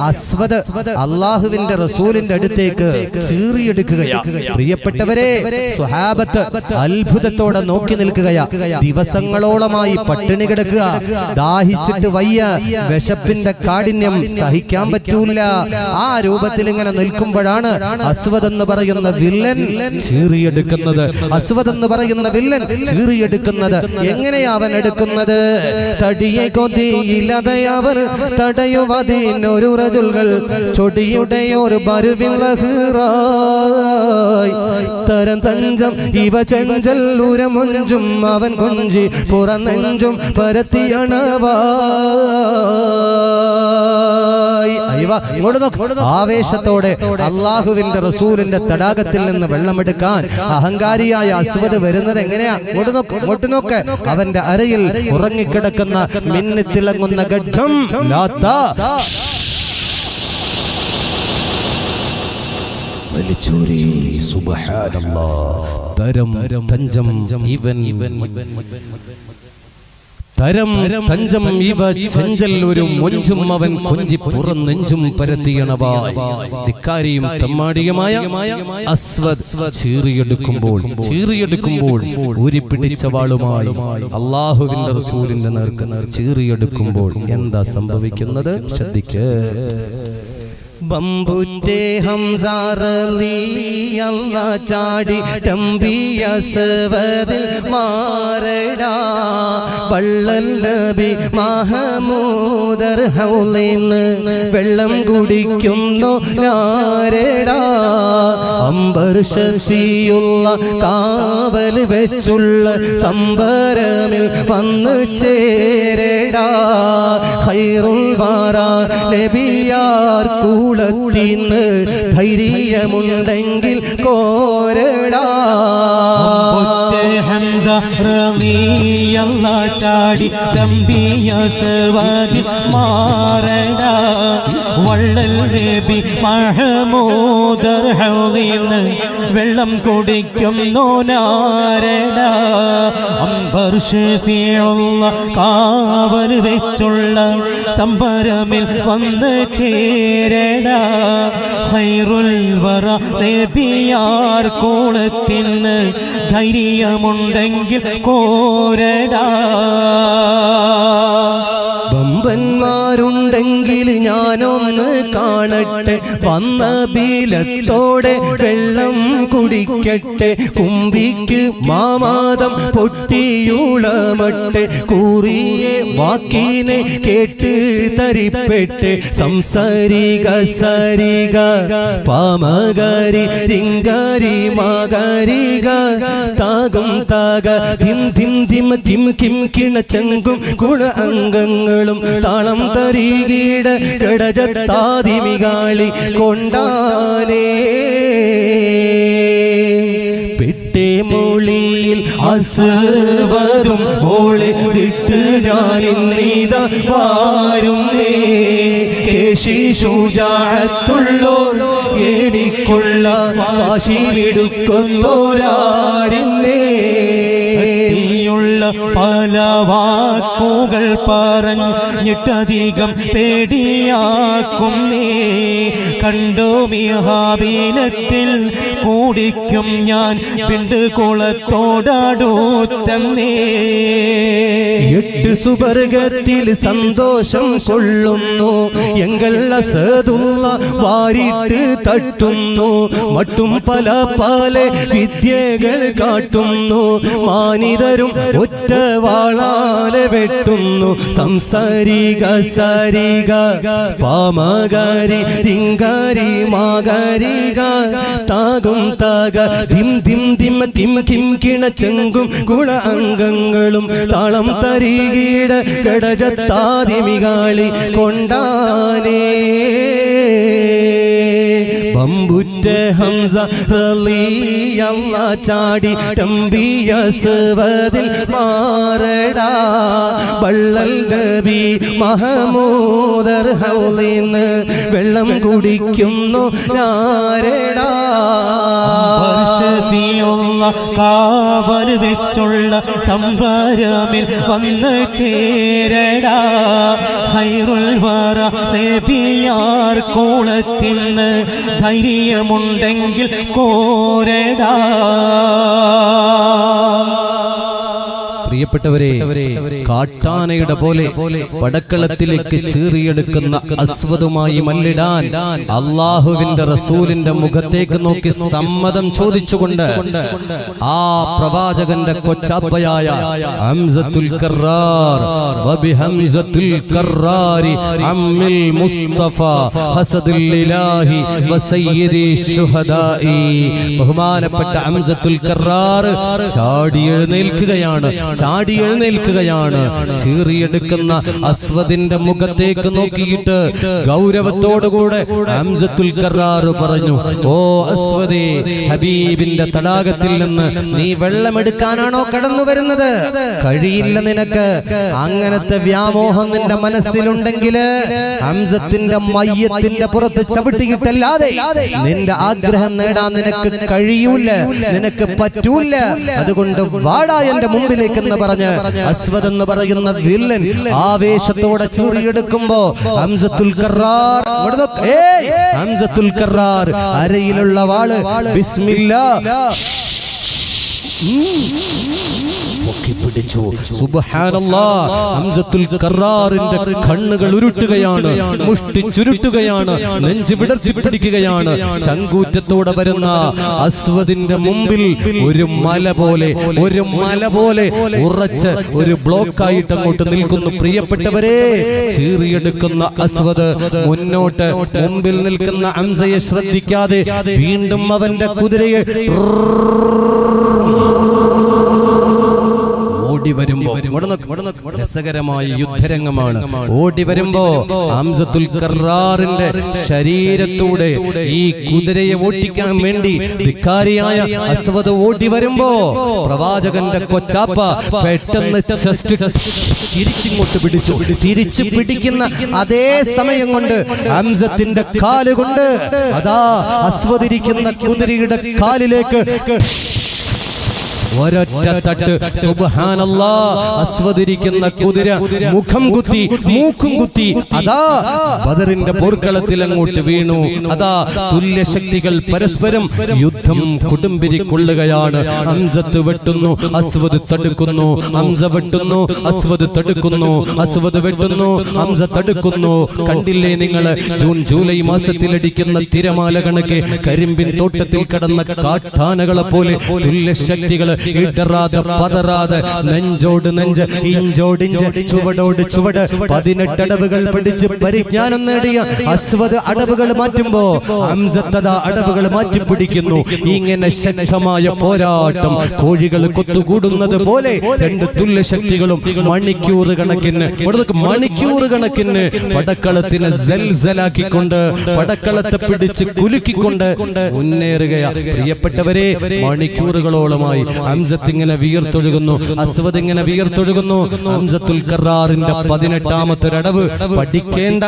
അസ്വദ് അള്ളാഹുവിന്റെ റസൂലിന്റെ അടുത്തേക്ക് ചീറിയെടുക്കുകയാ. പ്രിയപ്പെട്ടവരെ, സ്വഹാബത്ത് അത്ഭുതത്തോടെ നോക്കി നിൽക്കുകയാ. ദിവസങ്ങളോളമായി പട്ടിണി കിടക്കുക, ദാഹിച്ചിട്ട് വയ്യ, വിശപ്പിന്റെ കാഠിന്യം സഹിക്കാൻ പറ്റൂല. ആ രൂപത്തിൽ ഇങ്ങനെ നിൽക്കുമ്പോഴാണ് അസ്വദ് എന്ന് പറയുന്ന വില്ലൻ ചീറിയെടുക്കുന്നത്. അസ്വദ് എന്ന് പറയുന്ന വില്ലൻ ചീറിയെടുക്കുന്നത് എങ്ങനെയാ അവൻ എടുക്കുന്നത്? തടിയെ കൊതിയിലതയവർ തടയുവതിനൊരു റജുകൾ ചൊടിയുടെയൊരു ബരുവിൽ ലഹ്റായി തരം തഞ്ചം ഇവ ചെഞ്ചൽ ഉരമൊഞ്ചും അവൻ കൊഞ്ചി പുറന്നെഞ്ചും പരത്തി അണവായി. ആവേശത്തോടെ അള്ളാഹുവിന്റെ റസൂലിന്റെ തടാകത്തിൽ നിന്ന് വെള്ളമെടുക്കാൻ അഹങ്കാരിയായ അസ്വദ് വരുന്നത് എങ്ങനെയാ? ഇങ്ങോട്ട് നോക്ക്. അവന്റെ അരയിൽ ഉറങ്ങിക്കിടക്കുന്ന മിന്നിത്തിളങ്ങുന്ന ഖഡ്ഗം ലാത്ത വലിച്ചൂരി. സുബ്ഹാനല്ലാഹ്. തരം തഞ്ചം ഇവൻ തരം തഞ്ചം ഇവ ചെഞ്ചൽ ഒരു മൊഞ്ചും അവൻ കൊഞ്ചി പുറം നെഞ്ചും പരത്തിയണവായി. ധിക്കാരിയും തമ്മാടിയുമായ അസ്വദ് ചീറിയെടുക്കുമ്പോൾ ഊരിപ്പിടിച്ച വാളുമായി അള്ളാഹുവിന്റെ റസൂലിന്റെ നേർക്ക് ചീറിയെടുക്കുമ്പോൾ എന്താ സംഭവിക്കുന്നത്? ശ്രദ്ധിക്ക്. ബമ്പുറ്റേ ഹംസാറലിയല്ല ചാടി തമ്പിയ സവദിൽ മാറടാ വള്ളൽ നബി മഹമൂദർ ഹൗലിന്ന് വെള്ളം കുടിക്കുന്നു നാരടാ അംബർ ഷഫിയുള്ള കാവൽ വെച്ചുള്ള സംബരമിൽ വന്നു ചേരടാ ഖൈറുൽ വറാ നബിയാർ കൂളത്തിന്ന് ധൈര്യമുണ്ടെങ്കിൽ കോരടാ ഹംസ റളിയല്ല ചാടി തമ്പിയ സവദിൽ മാറടാ വള്ളൽ നബി മഹമൂദർ ഹൗലിന്ന് വെള്ളം കുടിക്കുന്നു നാരടാ അംബർ ഷഫിയുള്ള കാവൽ വെച്ചുള്ള സംബരമിൽ വന്ന് ചേരടാ ഖൈറുൽ വറ നബിയാർ കൂളത്തിന് ധൈര്യമുണ്ടെങ്കിൽ കോരടാ ബമ്പന്മാരുണ്ടെങ്കിൽ ഞാനൊന്ന് കാണട്ടെ വരട്ടെ വന്ന ബീലത്തോടെ വെള്ളം കുടിക്കട്ടെ കുമ്പിക്ക് മാമാദം പൊട്ടിയുളമട്ടെ കൂറിയെ വാക്കിനെ കേട്ട് തരിപ്പെട്ട് സംസാരിക സരിക പാമഗരി രിംഗരി മാഗരിക താകും താക ധിം ധിം ധിം ധിം കിം കിണച്ചെങ്കും കുള അംഗങ്ങളും താളം തരികീട കടജത്താതിമികാളി കൊണ്ടാനേ പെട്ടേമൊളിയിൽ അസ്വദും ഓളെ വിട്ട് ഞാനിന്നീത വാരുന്നേ കേശി ശുജാഅത്തുള്ളോർ എനിക്കുള്ള വാശിയെടുക്കുന്നോരാരുന്നേ പല വാക്കുകൾ പറഞ്ഞിട്ടധികം പേടിയാക്കുന്നേ കണ്ടോ മിഹാബീനത്തിൽ കൂടിക്കും ഞാൻ പിണ്ട് കുളത്തോടടുത്തന്നേ 8 സുബർഗത്തിൽ സന്തോഷം കൊള്ളുന്നു എങ്കൾ അസദുള്ള വാരിട്ട് തട്ടുന്നു മട്ടും പല പല വിദ്യകൾ കാട്ടുന്നു മാനിതരും ഒറ്റ വാളാലെ വെട്ടുന്നു സംസാരിക സരിക പാമഗരി രിംഗരി മാഗരിക താകും താക ധിം ധിം ധിം കിം കിം കിണച്ചെങ്കും കുള അംഗങ്ങളും താളം തരികീട കടജത്താതിമികാളി കൊണ്ടാനേ ബമ്പുറ്റ ഹംസ റളിയല്ലാ ചാടി തമ്പിയ സവദിൽ മാറടാ ബള്ളൽ നബി മഹമൂദർ ഹൗലിന്ന് വെള്ളം കുടിക്കുന്നു ഞാരടാ കാവൽ വെച്ചുള്ള സംഭരമിൽ വന്ന് ചേരടാ ഖൈറുൽ വറ നബിയാർ കോളത്തിന്ന് ധൈര്യമുണ്ടെങ്കിൽ കോരടാ പ്രിയപ്പെട്ടവരെ കാട്ടാനയുടെ പോലെ പടക്കളത്തിലേക്ക് ചീറിയെടുക്കുന്ന അസ്വദുമായി മല്ലിടാൻ അള്ളാഹുവിന്റെ റസൂലിന്റെ മുഖത്തേക്ക് നോക്കി സമ്മതം ചോദിച്ചുകൊണ്ട് ആ പ്രവാചകന്റെ കൊച്ചാപ്പയായ ഹംസത്തുൽ കറാർ വബിഹംസത്തുൽ കറാരി അമ്മിൽ മുസ്തഫ ഹസദുൽ ഇലാഹി വസയ്യിദി ശുഹദാഇ ബഹുമാനപ്പെട്ട ഹംസത്തുൽ കറാർ ചാടി എഴുന്നേൽക്കുകയാണ് ചീറിയെടുക്കുന്ന അസ്വദിന്റെ മുഖത്തേക്ക് നോക്കിയിട്ട് ഗൗരവത്തോടുകൂടെ ഹംസത്തുൽ കറാർ പറഞ്ഞു ഓ അസ്വദേ ഹബീബിന്റെ തടാകത്തിൽ നിന്ന് നീ വെള്ളമെടുക്കാനാണോ കടന്നു വരുന്നത് കഴിയില്ല നിനക്ക് അങ്ങനത്തെ വ്യാമോഹം നിന്റെ മനസ്സിലുണ്ടെങ്കിൽ ഹംസത്തിന്റെ മയ്യത്തിന്റെ പുറത്ത് ചവിട്ടിയിട്ടല്ലാതെ നിന്റെ ആഗ്രഹം നേടാൻ നിനക്ക് കഴിയൂല നിനക്ക് പറ്റൂല അതുകൊണ്ട് വാടാ എന്റെ മുമ്പിലേക്ക് എന്ന് പറഞ്ഞ് അസ്വദ് എന്ന് പറയുന്ന വില്ലൻ ആവേശത്തോടെ ചീറിയെടുക്കുമ്പോ ഹംസത്തുൽ കറാർ ഹംസത്തുൽ കറാർ അരയിലുള്ള വാള് ബിസ്മില്ലാഹ് പിടിച്ചു സുബ്ഹാനല്ലാഹ് ഹംസത്തുൽ കറാറിന്റെ കണ്ണുകൾ ഉരുട്ടുകയാണ് മുഷ്ടി ചുരുട്ടുകയാണ് നെഞ്ച് വിടർത്തി പിടിക്കുകയാണ് ചങ്കൂറ്റത്തോടെ വരുന്ന അസ്വദിന്റെ മുമ്പിൽ ഒരു മല പോലെ ഉറച്ച് ഒരു ബ്ലോക്കായിട്ട് അങ്ങോട്ട് നിൽക്കുന്നു പ്രിയപ്പെട്ടവരെ ചീറിയെടുക്കുന്ന അസ്വദ് മുന്നോട്ട് മുമ്പിൽ നിൽക്കുന്ന ഹംസയെ ശ്രദ്ധിക്കാതെ വീണ്ടും അവന്റെ കുതിരയെ ഓടി വരുമ്പോ രസകരമായ യുദ്ധരംഗമാണ് ഓടി വരുമ്പോ ഹംസത്തുൽ കറാറിന്റെ ശരീരത്തൂടെ ഈ കുതിരയെ ഓട്ടിക്കാൻ വേണ്ടി ധിക്കാരിയായ അസ്വദ് ഓടി വരുമ്പോ പ്രവാചകന്റെ കൊച്ചാപ്പ പെട്ടെന്ന് തിരിച്ചിങ്ങോട്ട് പിടിച്ചു തിരിച്ചു പിടിക്കുന്ന അതേ സമയം കൊണ്ട് ഹംസത്തിന്റെ കാലുകൊണ്ട് അതാ അസ്വദിരിക്കുന്ന കുതിരയുടെ കാലിലേക്ക് ഒരൊറ്റ തട്ട് സുബ്ഹാനല്ലാഹ്. അസ്വദിരിക്കുന്ന കുതിര മുഖം കുത്തി മൂക്കും കുത്തി അതാ ബദറിന്റെ പോർക്കളത്തിൽ അങ്ങോട്ട് വീണു. അതാ തുല്യ ശക്തികൾ പരസ്പരം യുദ്ധം കൊടുമ്പിരിക്കൊള്ളുകയാണ്. ഹംസത്ത് വെട്ടുന്നു, അസ്വദ് തടുക്കുന്നു. ഹംസ വെട്ടുന്നു, അസ്വദ് തടുക്കുന്നു. അസ്വദ് വെട്ടുന്നു, ഹംസ തടുക്കുന്നു. കണ്ടില്ലേ നിങ്ങൾ ജൂൺ ജൂലൈ മാസത്തിലടിക്കുന്ന തിരമാല കണക്കെ കരിമ്പിൻ തോട്ടത്തിൽ കടന്ന കാട്ടാനകളെ പോലെ തുല്യ ശക്തികൾ ഇടറാതെ പതറാതെ നെഞ്ചോട് നെഞ്ച് ഇഞ്ചോടിഞ്ച് ചുവടോട് ചുവട് 18 അടവുകൾ പഠിച്ച് പരിജ്ഞാനം നേടിയ അസ്വദ് അടവുകൾ മാറ്റുമ്പോ ഹംസത്തത അടവുകൾ മാറ്റിപ്പിടിക്കുന്നു. ഇങ്ങനെ ശക്തമായ പോരാട്ടം കോഴികൾ കൊത്തുകൂടുന്നത് പോലെ രണ്ട് തുല്യ ശക്തികളും മണിക്കൂർ കണക്കിന് പടക്കളത്തിനെ സൽസലാക്കിക്കൊണ്ട് പടക്കളത്തെ പിടിച്ച് കുലുക്കിക്കൊണ്ട് മുന്നേറുകയാ. പ്രിയപ്പെട്ടവരെ, മണിക്കൂറുകളോളമായി ഹംസത്ത് ഇങ്ങനെ വിയർത്തൊഴുകുന്നു, അസ്വദ് ഇങ്ങനെ വിയർത്തൊഴുകുന്നു. ഹംസത്തുൽ കറാറിന്റെ 18ാമത്തെ അടവ് പഠിക്കേണ്ട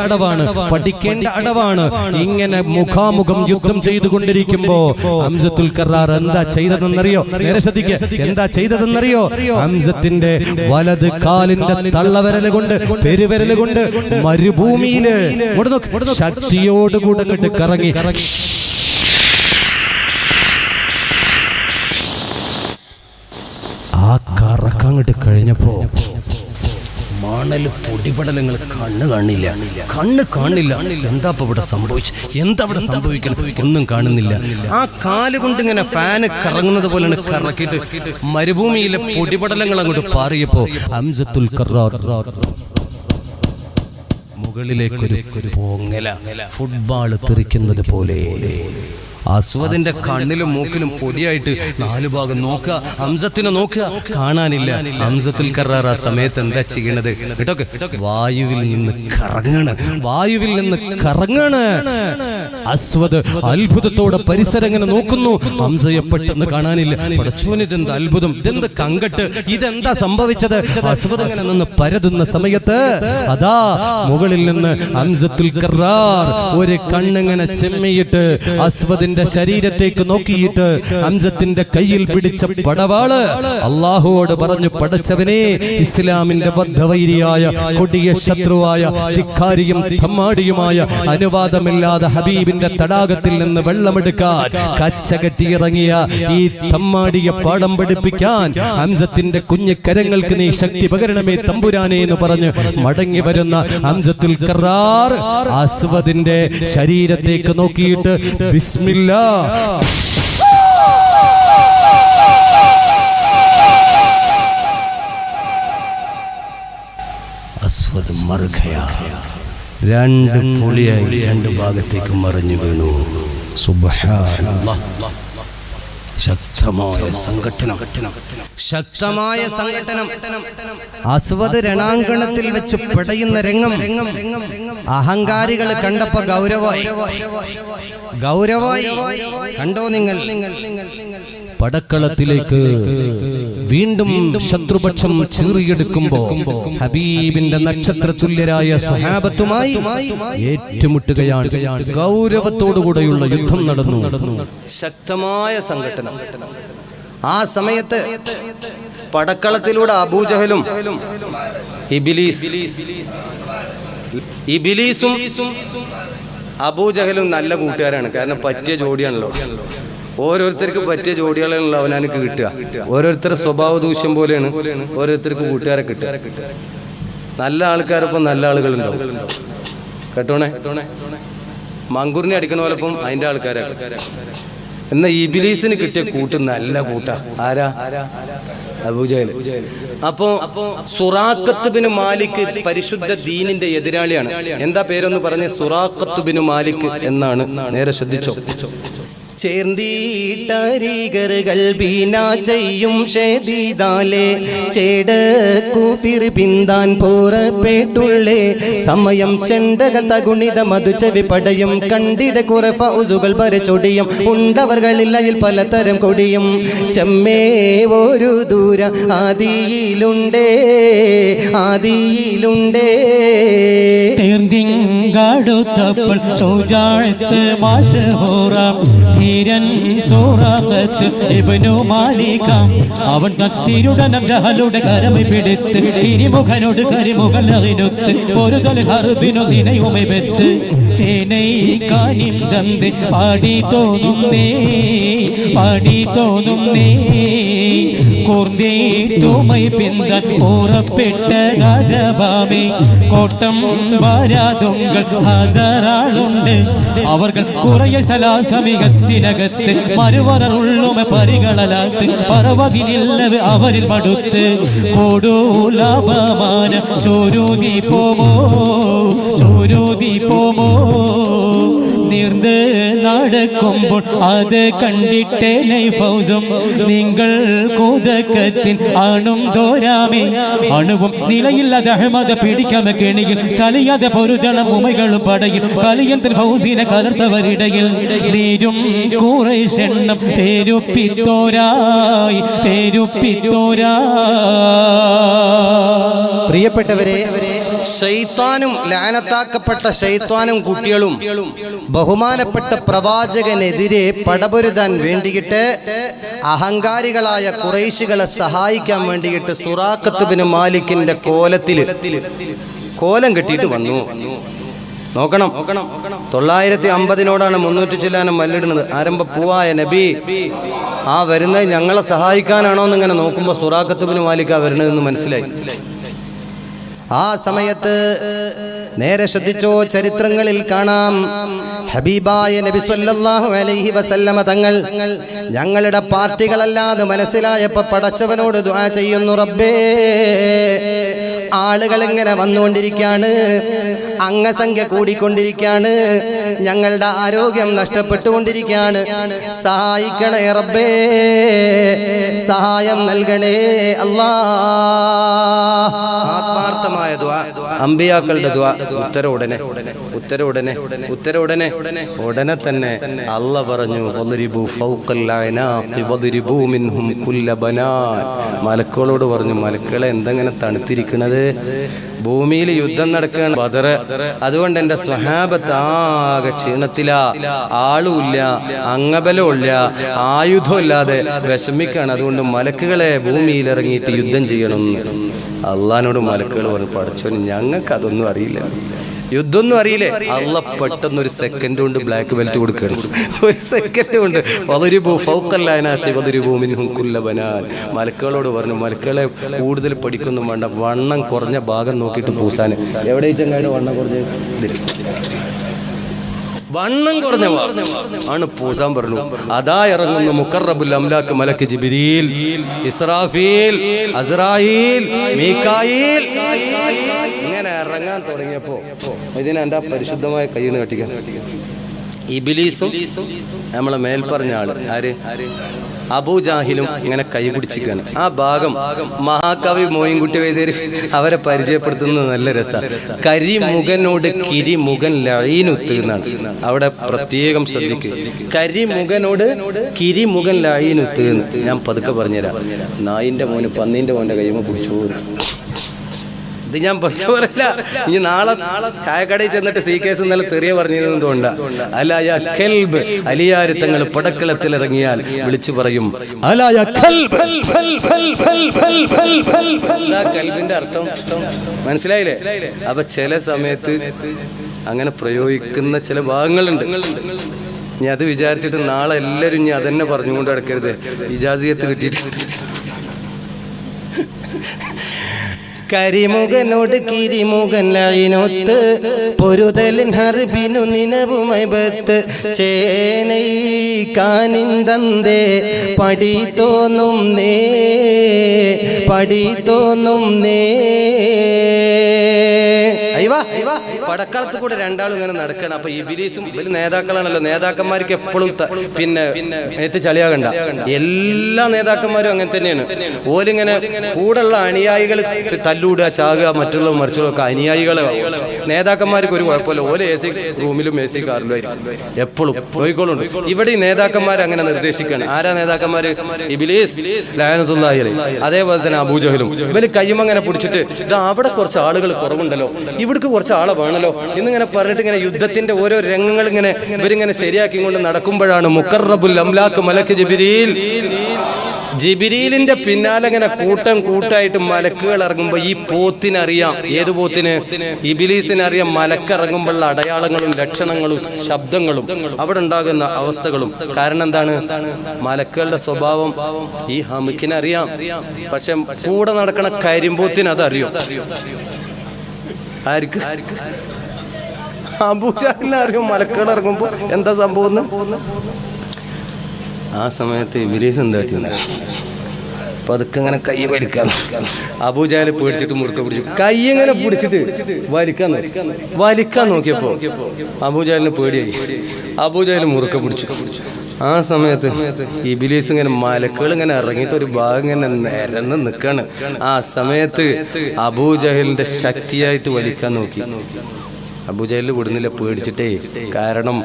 അടവാണ്. ഇങ്ങനെ മുഖാമുഖം യുദ്ധം ചെയ്തുകൊണ്ടിരിക്കുമ്പോ ഹംസത്തുൽ കറാർ എന്താ ചെയ്തതെന്നറിയോ? നേരെ ശ്രദ്ധിക്കുക, എന്താ ചെയ്തതെന്നറിയോ? ഹംസത്തിന്റെ വലത് കാലിന്റെ തള്ളവിരൽ കൊണ്ട് പെരുവിരൽ കൊണ്ട് മരുഭൂമിയില് ശക്തിയോടുകൂടെ അങ്ങോട്ട് കറങ്ങി. ആ കറക്കങ്ങോട്ട് കഴിഞ്ഞപ്പോ മണല് പൊടിപടലങ്ങൾ കണ്ണ് കാണില്ല. എന്താ ഇവിടെ സംഭവിക്കണം? ഒന്നും കാണുന്നില്ല. ആ കാലുകൊണ്ട് ഇങ്ങനെ ഫാന് കറങ്ങുന്നത് പോലെയാണ് കറക്കിയിട്ട് മരുഭൂമിയിലെ പൊടിപടലങ്ങൾ അങ്ങോട്ട് പാറിയപ്പോ ഹംസത്തുൽ കറാർ മുകളിലേക്കൊരു പൊങ്ങല ഫുട്ബോൾ തെറിക്കുന്നത് പോലെ അസ്വദിന്റെ കണ്ണിലും മൂക്കിലും പൊടിയായിട്ട് 4 ഭാഗം നോക്കുക. ഹംസത്തിനെ നോക്കുക, കാണാനില്ല. ഹംസത്തുൽ കറാർ ആ സമയത്ത് എന്താ ചെയ്യണത്? വായുവിൽ നിന്ന് കറങ്ങാണ്. അസ്വദ് അത്ഭുതത്തോടെ പരിസരം ഇങ്ങനെ നോക്കുന്നു. ഹംസയെ പെട്ടെന്ന് കാണാനില്ല. പടച്ചോനെ, ഇതെന്ത് അത്ഭുതം, ഇതെന്ത് കങ്കട്ട്, ഇതെന്താ സംഭവിച്ചത്? അസ്വദ് ഇങ്ങനെ നിന്ന് പരതുന്ന സമയത്ത് അതാ മുകളിൽ നിന്ന് ഹംസത്തുൽ കറാർ ഒരു കണ്ണിങ്ങനെ ചെമ്മിയിട്ട് അസ്വദിന്റെ ശരീരത്തേക്ക് നോക്കിയിട്ട് ഹംസത്തിന്റെ കയ്യിൽ പിടിച്ച പടവാള് അല്ലാഹുവോട് പറഞ്ഞു, പടച്ചവനെ, ഇസ്ലാമിന്റെ ബദ്ധവൈരിയായ കൊടിയ ശത്രുവായ ധിക്കാരിയും തമ്മാടിയുമായ അനുവാദമില്ലാതെ ഹബീബിന്റെ തടാകത്തിൽ നിന്ന് വെള്ളമെടുക്കാൻ കച്ചകെട്ടിയിറങ്ങിയ ഈ തമ്മാടിയെ പാഠം പഠിപ്പിക്കാൻ ഹംസത്തിന്റെ കുഞ്ഞു കരങ്ങൾക്ക് നീ ശക്തി പകരണമേ തമ്പുരാനെ എന്ന് പറഞ്ഞ് മടങ്ങി വരുന്ന ഹംസത്തുൽ കറാർ അസ്വദിന്റെ ശരീരത്തേക്ക് നോക്കിയിട്ട് ബിസ്മില്ലാ അസ്വദ് മറുകയാ. 2 പുളിയായി 2 ഭാഗത്തേക്ക് മറിഞ്ഞു വീണു. സുബ്ഹാനല്ലാഹ്. ശക്തമായ സംഘട്ടനം. അസ്വദ് രണാങ്കണത്തിൽ വെച്ച് പിടയുന്ന രംഗം അഹങ്കാരികൾ കണ്ടപ്പോ ഗൗരവായി കണ്ടോ നിങ്ങൾ? പടക്കളത്തിലേക്ക് വീണ്ടും ശത്രുപക്ഷം ചീറിയെടുക്കുമ്പോ ഹബീബിന്റെ നക്ഷത്രതുല്യരായ സ്വഹാബത്തുമായി ഏറ്റുമുട്ടുകയാണ്. ഗൗരവത്തോടുകൂടെയുള്ള യുദ്ധം നടന്നു. ശക്തമായ സംഘട്ടനം. ആ സമയത്ത് പടക്കളത്തിലൂടെ അബൂജഹലും ഇബിലീസും അബൂജഹലും നല്ല കൂട്ടുകാരാണ്. കാരണം പറ്റിയ ജോഡിയാണല്ലോ. ഓരോരുത്തർക്ക് പറ്റിയ ജോഡികളാണല്ലോ അവനാనికి കിട്ടുക. ഓരോരുത്തരുടെ സ്വഭാവ ദൂഷ്യം പോലെയാണ് ഓരോരുത്തർക്ക് കൂട്ടുകാരെ കിട്ടുക. നല്ല ആൾക്കാരൊപ്പം നല്ല ആളുകളുണ്ടാവും. കേട്ടോണേ, മങ്കൂറിനെ അടിക്കണ പോലപ്പം അതിന്റെ ആൾക്കാരാണ്. എന്നാ ഇബിലീസിന് കിട്ടിയ കൂട്ട് നല്ല കൂട്ടാ. ആരാ? അബൂജഹൽ. അപ്പോ സുറാഖത്ത് ബിൻ മാലിക് പരിശുദ്ധ ദീനിന്റെ എതിരാളിയാണ്. എന്താ പേരൊന്ന് പറഞ്ഞ്? സുറാഖത്ത് ബിൻ മാലിക് എന്നാണ്. നേരെ ശ്രദ്ധിച്ചോ. ചേർന്നീട്ടരികറുകൾ ബീനാ ചെയ്യും ഷെദീദാലെ ചേടക്കൂഫിർ പിന്താൻ പുറപ്പെട്ടുള്ളേ സമയം ചെണ്ടകൾ തകുണിത മധുചെവി പടയും കണ്ടിട കുറെ ഫൗസുകൾ പരച്ചൊടിയും ഉണ്ടവർകളിൽ പലതരം കൊടിയും ചെമ്മേ ഒരു ദൂര ആദിയിലുണ്ടേ തേർന്തിങ്കൾ അടുത്തപ്പോൾ ഷൗജാഅത്ത് മശ്ഹൂറാം ധീരൻ സൂറഖത്ത് ഇബ്നു മാലിക്കാം അവൻ കത്തിരുടനം ജഹലുടെ കരമി പിടിത്ത് ഇരുമുഖനോട് കരിമുഖനൊത്ത് പൊരുതൽ ഹർബിനു നിനയുമെ വെത്ത് ചേനൈ കാനിന്തന്ത് പാടി തോന്നുന്നേ കൂർന്നേറ്റുമൈ പിന്താൻ ഉറപ്പിട്ട രാജഭാമി കോട്ടം വാരാതുങ്കൾ ഹസറാളുണ്ട് അവർക്ക് കുറയെ സലാസമികത്തിനകത്ത് മരുവറുള്ളുമ പരികളലാത്ത് പർവ്വതിനില്ലവ് അവരിൽ മടുത്ത് കൊടുലാപമാന ചോരൂതി പോമോ നീർന്ന് നടക്കുമ്പോൾ അത് കണ്ടിട്ടേ നൈഫൗസും നിങ്ങൾ കൂതക്കത്തിൻ ആണും തോരാമേ അണുവും നിലയില്ലാതെ അഹമ്മദ് പിടിക്കാമ കെണിയിൽ ചലിയാതെ പൊരുതണം ഉമകളും പടയിൽ കലിയത്തിൽ ഫൗസിനെ കലർത്തവരിടയിൽ നീരും കുറേശെണ്ണം പേരുപ്പിത്തോരായി പ്രിയപ്പെട്ടവരെ, ശൈത്താനും ലഅനത്താക്കപ്പെട്ട ശൈത്താനും കുട്ടികളും ബഹുമാനപ്പെട്ട പ്രവാചകനെതിരെ പടപൊരുതാൻ വേണ്ടിയിട്ട് അഹങ്കാരികളായ ഖുറൈശികളെ സഹായിക്കാൻ വേണ്ടിയിട്ട് സുറാഖത്ത് ബിൻ മാലിക്കിന്റെ കോലം കെട്ടിയിട്ട് വന്നു. നോക്കണം, 950 300 ചെല്ലാനും മല്ലിടുന്നത്. ആരംഭ പൂവായ നബി ആ വരുന്നത് ഞങ്ങളെ സഹായിക്കാനാണോ എന്നിങ്ങനെ നോക്കുമ്പോൾ സുറാഖത്ത് ബിൻ മാലിക്കാ വരുന്നതെന്ന് മനസ്സിലായി. ആ സമയത്ത് നേരെ ശ്രദ്ധിച്ചോ, ചരിത്രങ്ങളിൽ കാണാം ഹബീബായ നബി സല്ലല്ലാഹു അലൈഹി വസല്ലമ തങ്ങൾ ഞങ്ങളുടെ പാർട്ടികളല്ലാതെ മനസ്സിലായപ്പോൾ പടച്ചവനോട് ദുആ ചെയ്യുന്നു, റബ്ബേ ആളുകൾ ഇങ്ങനെ വന്നുകൊണ്ടിരിക്കുകയാണ്, അംഗസംഖ്യ കൂടിക്കൊണ്ടിരിക്കുകയാണ്, ഞങ്ങളുടെ ആരോഗ്യം നഷ്ടപ്പെട്ടുകൊണ്ടിരിക്കുകയാണ്, സഹായിക്കണേ റബ്ബേ, സഹായം നൽകണേ അല്ലാ. ആത്മാർത്ഥമായ ദുആ, അമ്പിയാക്കളുടെ ദുആ. ഉടനെ തന്നെ അല്ലാഹ് പറഞ്ഞു, വദ്രിബു ഫൗഖൽ അനാഖി വദ്രിബു മിൻഹും കുല്ല ബനാൻ. മലക്കുകളോട് പറഞ്ഞു, മലക്കുകളെ എന്തെങ്ങനെ തണുത്തിരിക്കുന്നത്, ഭൂമിയിൽ യുദ്ധം നടക്കുകയാണ്, ബദർ. അതുകൊണ്ട് എൻ്റെ സ്വഹാബത്ത് ആകെ ക്ഷീണത്തിലാ, ആളുമില്ല, അംഗബലമില്ല, ആയുധമില്ലാതെ വിഷമിക്കാണ്. അതുകൊണ്ട് മലക്കുകളെ ഭൂമിയിൽ ഇറങ്ങിയിട്ട് യുദ്ധം ചെയ്യണമെന്ന് അള്ളാഹിനോട് മലക്കുകൾ പറഞ്ഞു. പഠിച്ചോന് ഞങ്ങൾക്ക് അതൊന്നും അറിയില്ല, യുദ്ധമൊന്നും അറിയില്ലേ. അള്ളാഹ് പെട്ടെന്നൊരു സെക്കൻഡ് കൊണ്ട് ബ്ലാക്ക് ബെൽറ്റ് കൊടുക്കുകയാണ്. ഒരു സെക്കൻഡ് കൊണ്ട് മലക്കുകളോട് പറഞ്ഞു, മലക്കുകളെ കൂടുതൽ പഠിക്കൊന്നും വേണ്ട, വണ്ണം കുറഞ്ഞ ഭാഗം നോക്കിയിട്ട് പൂസാൻ. എവിടെ ചങ്ങായിട്ട് വണ്ണം കുറഞ്ഞ ആണ് പൂസാൻ പറഞ്ഞു. അതാ ഇറങ്ങുന്നു മുഖറബുൽ അംലാക്ക് മലക്ക് ജിബ്രീൽ, ഇസ്രാഫീൽ, അസ്രായീൽ, മീകായിൽ. ഇങ്ങനെ ഇറങ്ങാൻ തുടങ്ങിയപ്പോ ഇതിനെ എൻ്റെ പരിശുദ്ധമായ കയ്യിൽ നിന്ന് കെട്ടിക്കാൻ ഇബ്ലീസും നമ്മളെ മേൽപ്പറഞ്ഞ ആള് ആര്, അബൂജാഹിലും ഇങ്ങനെ കൈ പിടിച്ചിരിക്കുകയാണ്. ആ ഭാഗം മഹാകവി മോയിൻകുട്ടി വൈദ്യർ അവരെ പരിചയപ്പെടുത്തുന്നത് നല്ല രസമാണ്. കരിമുഖനോട് കിരിമുഖൻ ലഈനുത്ത് എന്നാണ്. അവിടെ പ്രത്യേകം ശ്രദ്ധിക്കുക, കരിമുഖനോട് കിരിമുഖൻ ലഈനുത്ത് എന്ന്. ഞാൻ പതുക്കെ പറഞ്ഞുതരാം. നായിൻ്റെ മോന് പന്നീൻ്റെ മോൻ്റെ കൈമ പിടിച്ചു. ഇത് ഞാൻ പറയില്ല. ഇനി നാളെ ചായക്കടയിൽ ചെന്നിട്ട് സി കേസ് ഇന്നലെ തെറിയ പറഞ്ഞതുകൊണ്ടാ. അലായ കൽബ്, അലിയാര് തങ്ങൾ പടക്കളത്തിലിറങ്ങിയാൽ വിളിച്ചു പറയും, അലായ കൽബ്. കൽബിന്റെ അർത്ഥം മനസ്സിലായില്ലേ? അപ്പൊ ചില സമയത്ത് അങ്ങനെ പ്രയോഗിക്കുന്ന ചില ഭാഗങ്ങളുണ്ട്. ഇനി അത് വിചാരിച്ചിട്ട് നാളെ എല്ലാവരും ഇനി അതന്നെ പറഞ്ഞുകൊണ്ട് നടക്കരുത്. ഇജാസിയത്ത് കിട്ടിയിട്ടുണ്ട്. കരിമുഖനോട് കിരിമുഖൻ ലഈനൊത്ത് പൊരുതലിൻ ഹർബിനു നിനവുമൈബത്ത് ചേനൈ കാനിന്തന്തേ പടി തോന്നും നേ. പടക്കളത്ത് കൂടെ രണ്ടാളും ഇങ്ങനെ നടക്കണം. അപ്പൊ ഇബ്ലീസും വലിയ നേതാക്കളാണല്ലോ, നേതാക്കന്മാർക്ക് എപ്പോഴും പിന്നെ എത്തി ചളിയാകണ്ട. എല്ലാ നേതാക്കന്മാരും അങ്ങനെ തന്നെയാണ്. ഓലിങ്ങനെ കൂടെയുള്ള അനുയായികൾ തല്ലൂടുക, ചാകുക, മറ്റുള്ള മറിച്ചുള്ളൊക്കെ അനുയായികളെ. നേതാക്കന്മാർക്ക് ഒരു കുഴപ്പമില്ല, ഓല AC റൂമിലും AC കാറിലും ആയിരിക്കും എപ്പോഴും പോയിക്കോളുണ്ട്. ഇവിടെ ഈ നേതാക്കന്മാർ അങ്ങനെ നിർദ്ദേശിക്കുകയാണ്. ആരാ നേതാക്കന്മാര്? ഇബ്ലീസ് ലഅനത്തുല്ലാഹി അലൈഹി, അതേപോലെ തന്നെ അബൂജഹലും. ഇവര് കയ്യുമങ്ങനെ പിടിച്ചിട്ട്, ഇതാ അവിടെ കുറച്ച് ആളുകൾ കുറവുണ്ടല്ലോ, ഇവിടേക്ക് കുറച്ച് ആളെ വേണല്ലോ, വേണമല്ലോ എന്നിങ്ങനെ പറഞ്ഞിട്ട് ഇങ്ങനെ യുദ്ധത്തിന്റെ ഓരോ രംഗങ്ങൾ ഇങ്ങനെ ഇവരിങ്ങനെ ശരിയാക്കിക്കൊണ്ട് നടക്കുമ്പോഴാണ് മുഖറബുൽ അംലാക്ക് മലക്ക് ജിബിരീലിന്റെ പിന്നാലെ ഇങ്ങനെ കൂട്ടായിട്ട് മലക്കുകൾ ഇറങ്ങുമ്പോൾ ഈ പോത്തിനറിയാം, ഏത് പോത്തിന്? ഇബിലീസിനറിയാം മലക്കിറങ്ങുമ്പോഴുള്ള അടയാളങ്ങളും ലക്ഷണങ്ങളും ശബ്ദങ്ങളും അവിടെ ഉണ്ടാകുന്ന അവസ്ഥകളും. കാരണം എന്താണ്? മലക്കുകളുടെ സ്വഭാവം ഈ ഹമുക്കിനറിയാം. പക്ഷെ കൂടെ നടക്കണ കരിമ്പോത്തിന് അതറിയോ? ആർക്ക്? അബൂജഹലിനറിയോ മലക്കുകൾ ഇറങ്ങുമ്പോ എന്താ സംഭവം? ആ സമയത്ത് ഇബ്ലീസ് എന്താ അപ്പൊ അതൊക്കെ ഇങ്ങനെ കൈ വലിക്കാൻ അബൂജഹൽ പേടിച്ചിട്ട് മുറുക്കെ പിടിച്ചു. കൈ ഇങ്ങനെ പിടിച്ചിട്ട് വലിക്കാൻ നോക്കിയപ്പോ അബൂജഹലിന് പേടിയായി. അബൂജഹൽ മുറുക്കെ പിടിച്ചു. ആ സമയത്ത് ഇബ്ലീസ് ഇങ്ങനെ മലക്കുകൾ ഇങ്ങനെ ഇറങ്ങിയിട്ട് ഒരു ഭാഗം ഇങ്ങനെ നിരന്ന് നിൽക്കാണ്. ആ സമയത്ത് അബൂജഹലിന്റെ ശക്തിയായിട്ട് വലിക്കാൻ നോക്കി. അബൂജഹലിൽ വിടുന്നില്ല, പേടിച്ചിട്ടേ. കാരണം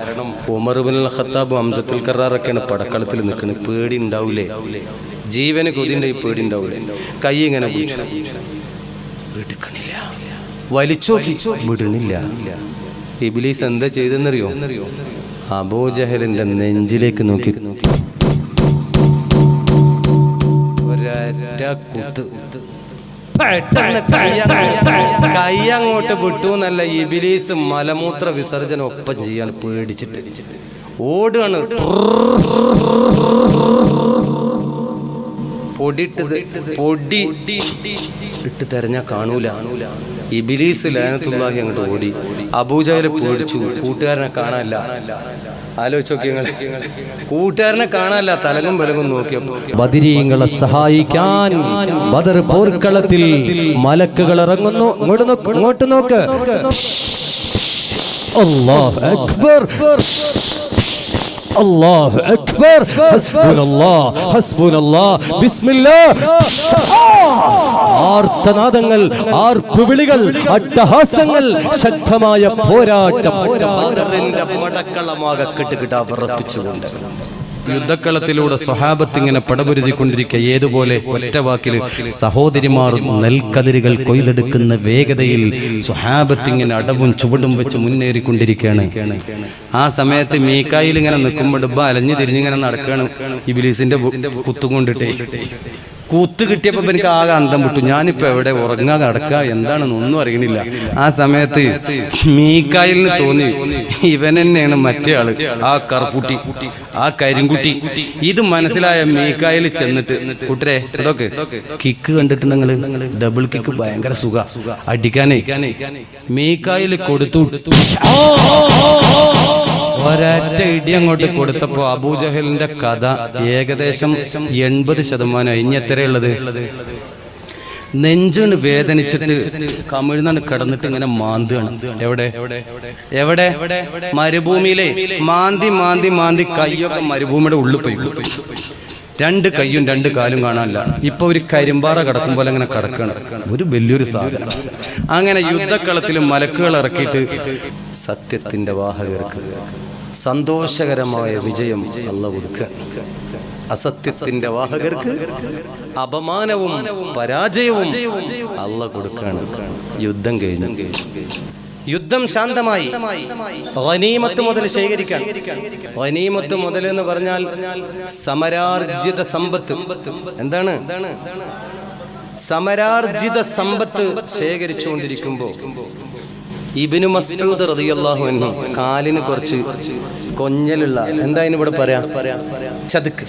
ഉമർ ഇബ്നുൽ ഖത്താബ്, ഹംസത്തുൽ കറാറൊക്കെയാണ് പടക്കളത്തിൽ നിൽക്കുന്നത്. പേടി ഉണ്ടാവൂലേ? ജീവന് കൊതിൻ്റെ ഈ പേടി ഉണ്ടാവൂലേ? കൈ ഇങ്ങനെ എടുക്കണില്ല, വലിച്ചോക്കി വിടണില്ല. ഇബ്ലീസ് എന്താ ചെയ്തെന്നറിയോ? അബൂജഹലിന്റെ നെഞ്ചിലേക്ക് നോക്കി ഒരൊറ്റ കുത്ത്. പെട്ടെന്ന് കൈ അങ്ങോട്ട് വിട്ടു എന്നല്ല, ഇബ്ലീസ് മലമൂത്ര വിസർജനം ഒപ്പം ചെയ്യാൻ പേടിച്ചിട്ട് ഓടുകയാണ്. പൊടി ഇട്ട് തെരഞ്ഞാ കാണൂല. ഇബ്ലീസ് ലഅനത്തുല്ലാഹി അങ്ങോട്ട് ഓടി. അബൂജഹൽ പേടിച്ചു, കൂട്ടുകാരനെ കാണാനില്ല. ആലോചിച്ചോക്കി നിങ്ങൾ, കൂട്ടുകാരനെ കാണാനില്ല. തലകും വിലകും നോക്കിയപ്പോ ബദരീങ്ങളെ സഹായിക്കാൻ ബദർ പോർക്കളത്തിൽ മലക്കുകൾ ഇറങ്ങുന്നു. ഇങ്ങോട്ട് നോക്ക്. അല്ലാഹു അക്ബർ, അല്ലാഹു അക്ബർ, ഹസ്ബുനല്ലാഹ്, ബിസ്മില്ലാഹ്. ആർത്തനാദങ്ങൾ, ആർപ്പുവിളികൾ, അട്ടഹാസങ്ങൾ, ശക്തമായ പോരാട്ടം. പടക്കളമാകെ കിട്ടുകിട്ടാ വിറപ്പിച്ചുകൊണ്ട് യുദ്ധക്കളത്തിലൂടെ സ്വഹാബത്ത് ഇങ്ങനെ പടപൊരുതിക്കൊണ്ടിരിക്കുക. ഏതുപോലെ ഒറ്റ വാക്കിൽ സഹോദരിമാർ നെൽക്കതിരുകൾ കൊയ്തെടുക്കുന്ന വേഗതയിൽ സ്വഹാബത്ത് ഇങ്ങനെ അടവും ചുവടും വെച്ച് മുന്നേറിക്കൊണ്ടിരിക്കുകയാണ്. ആ സമയത്ത് മീക്കായിൽ ഇങ്ങനെ നിൽക്കുമ്പോൾ അലഞ്ഞു തിരിഞ്ഞിങ്ങനെ നടക്കുകയാണ്. ഇബ്ലീസിന്റെ കുത്തും കൊണ്ടിട്ടേ കൂത്ത് കിട്ടിയപ്പോ എനിക്ക് ആകെ അന്തം വിട്ടു. ഞാനിപ്പോ എവിടെ ഉറങ്ങാതെ നടക്കുക എന്താണെന്ന് ഒന്നും അറിയണില്ല. ആ സമയത്ത് മീക്കായിലിന് തോന്നി ഇവൻ തന്നെയാണ് മറ്റേ ആള്, ആ കറുപ്പുട്ടി, ആ കരിങ്കുട്ടി. ഇത് മനസ്സിലായ മീക്കായിൽ ചെന്നിട്ട്, കൂട്ടരെ ഇതൊക്കെ കിക്ക് കണ്ടിട്ടുണ്ടെങ്കിൽ ഡബിൾ കിക്ക് ഭയങ്കര സുഖ അടിക്കാനേ. മീക്കായിൽ കൊടുത്തു. ഒരൊറ്റ ഇടി അങ്ങോട്ട് കൊടുത്തപ്പോ അബൂജഹലിന്റെ കഥ ഏകദേശം 80%. ഇനി എത്രയുള്ളത്? നെഞ്ചിന് വേദനിച്ചിട്ട് കമിഴ്ന്നാണ് കിടന്നിട്ട് ഇങ്ങനെ മാന്താണ്. എവിടെ എവിടെ മരുഭൂമിയിലെ മാന്തി മാന്തി മാന്തി കയ്യൊക്കെ മരുഭൂമിയുടെ ഉള്ളിൽ പോയി. രണ്ട് കയ്യും രണ്ട് കാലും കാണാനില്ല. ഇപ്പൊ ഒരു കരിമ്പാറ കിടക്കും പോലെ അങ്ങനെ കിടക്കണം. ഒരു വലിയൊരു സാധനം. അങ്ങനെ യുദ്ധക്കളത്തിൽ മലക്കുകൾ ഇറക്കിയിട്ട് സത്യത്തിന്റെ വാഹകർക്ക് സന്തോഷകരമായ വിജയം അല്ലാഹു കൊടുക്കുക. അസത്യത്തിന്റെ വാഹകർക്ക് അപമാനവും പരാജയവും അല്ലാഹു കൊടുക്കുകയാണ്. യുദ്ധം കഴിഞ്ഞു. യുദ്ധം ശാന്തമായി. ഗനീമത്ത് മുതൽ ശേഖരിക്കാൻ. ഗനീമത്ത് മുതൽ എന്ന് പറഞ്ഞാൽ സമരാർജിത സമ്പത്ത്. എന്താണ്? സമരാർജിത സമ്പത്ത് ശേഖരിച്ചുകൊണ്ടിരിക്കുമ്പോൾ ഇബ്നു മസ്ഊദ് റളിയല്ലാഹു അൻഹു കാലിന് കുറച്ച് കൊഞ്ഞലുള്ള, എന്താ ഇവിടെ പറയാ, ചതുക്ക്.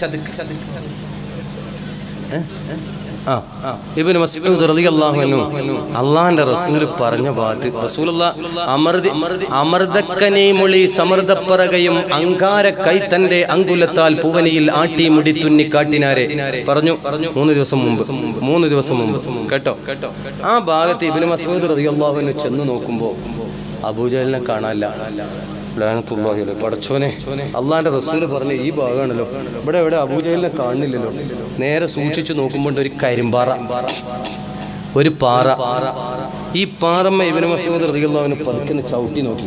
ഇബ്നു മസ്ഊദ് റളിയല്ലാഹു അൻഹു അല്ലാഹുവിന്റെ റസൂൽ പറഞ്ഞ വാക്ക്, റസൂലുള്ളാഹ് അമർദക്കനീമുളി സമർദ്ദപ്പറകയും അങ്കാര കൈത്തന്റെ അങ്കുലത്താൽ പൂവനിയിൽ ആട്ടി മുടി തുന്നി കാട്ടിനാരെ പറഞ്ഞു 3 ദിവസം മുമ്പ് കേട്ടോ. ആ ഭാഗത്ത് ഇബ്നു മസ്ഊദ് റളിയല്ലാഹു അൻഹു ചെന്ന് നോക്കുമ്പോൾ അബൂജഹലിനെ കാണാനില്ല. പടച്ചോനെ, അള്ളാന്റെ റസൂല് പറഞ്ഞ ഈ ഭാഗമാണല്ലോ. ഇവിടെ എവിടെ അബൂജഹലിനെ കാണുന്നില്ലല്ലോ. നേരെ സൂക്ഷിച്ചു നോക്കുമ്പോൾ ഒരു കരിമ്പാറ, ഒരു പാറ. ഈ പാറമ്മ ഇബ്നു മസ്ഊദ് റളിയല്ലാഹു അൻഹു പതുക്കെ ചവിട്ടി നോക്കി.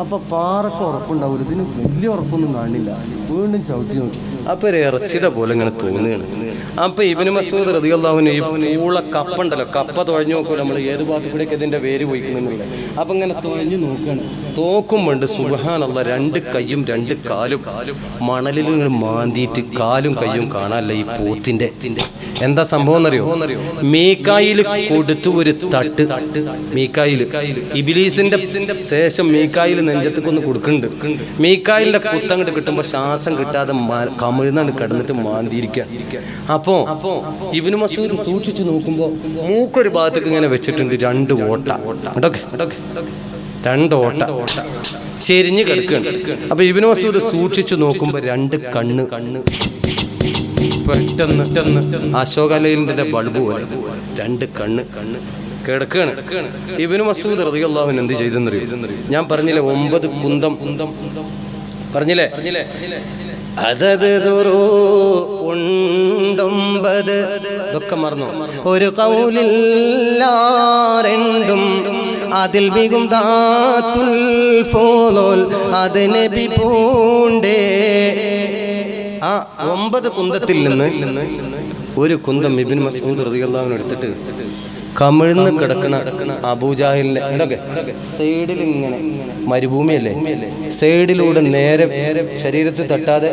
അപ്പൊ പാറക്ക് ഉറപ്പുണ്ടാവില്ല, ഇതിന് വലിയ ഉറപ്പൊന്നും കാണില്ല. വീണ്ടും ചവിട്ടി നോക്കി. അപ്പൊ ഒരു ഇറച്ചിയുടെ പോലെ ഇങ്ങനെ തോന്നുകയാണ്. അപ്പൊ ഇബ്നു മസ്ഊദ് റളിയല്ലാഹു അൻഹു ഈ പൂള കപ്പ ഉണ്ടല്ലോ, കപ്പ തുഴഞ്ഞു നോക്കുമല്ലോ നമ്മൾ ഏത് ഭാഗത്ത് കൂടെയൊക്കെ ഇതിന്റെ വേര് പോയിക്കുന്നുള്ളത്. അപ്പൊ ഇങ്ങനെ തുഴഞ്ഞു നോക്കുകയാണ്. തോക്കുമ്പോണ്ട് സുബ്ഹാനല്ലാഹ് 2 കൈയും 2 കാലും മണലിൽ മാന്തിയിട്ട് കാലും കയ്യും കാണാനല്ല ഈ പോത്തിന്റെ. എന്താ സംഭവം എന്നറിയോ? മീകായിൽ കൊടുത്തു ഒരു തട്ട്. മീകായിൽ ഇബ്ലീസിന്റെ ശേഷം മീകായിൽ നെഞ്ചത്തേക്കൊന്ന് കൊടുക്കുന്നുണ്ട്. മീകായിലിന്റെ കുത്തങ്ങോട്ട് കിട്ടുമ്പോ ശ്വാസം കിട്ടാതെ കമിഴ്ന്നാണ് കിടന്നിട്ട് മാന്തിയിരിക്കുക. അപ്പോ ഇബ്നു മസ്ഊദ് സൂക്ഷിച്ചു നോക്കുമ്പോ മൂക്കൊരു ഭാഗത്തേക്ക് ഇങ്ങനെ വെച്ചിട്ടുണ്ട് 2 ഓട്ട. 2 ഓട്ട ചെരിഞ്ഞ് കിടക്കുകയാണ്. അപ്പൊ ഇബ്നു മസ്ഊദ് സൂക്ഷിച്ചു നോക്കുമ്പോ 2 കണ്ണ് പെട്ടെന്ന് അശോകലയിലിന്റെ ബൾബ് പോലെ 2 കണ്ണ് കിടക്കുകയാണ്. ഇബ്നു മസ്ഊദ് റളിയല്ലാഹു അൻഹു എന്ത് ചെയ്തെന്നറിയോ? ഞാൻ പറഞ്ഞില്ലേ 9 കുന്തം പറഞ്ഞില്ലേ? അതത് ഉണ്ടൊമ്പത് ഇതൊക്കെ മറന്നു. ഒരു കൗലില്ലാരെണ്ടും അതിൽ മികും ദാത്തുൽ ഫൂലോൽ അത് നബി പൂണ്ടേ. ആ 9 കുന്തത്തിൽ നിന്ന് ഒരു കുന്തം ഇബ്നു മസ്ഊദ് റളിയല്ലാഹു അൻഹു എടുത്തിട്ട് കമിഴ്ന്ന് കിടക്കുന്ന അബൂജാഹിലിന്റെ ഇതൊക്കെ സൈഡിൽ ഇങ്ങനെ മരുഭൂമിയല്ലേ, സൈഡിലൂടെ നേരെ ശരീരത്തിൽ തട്ടാതെ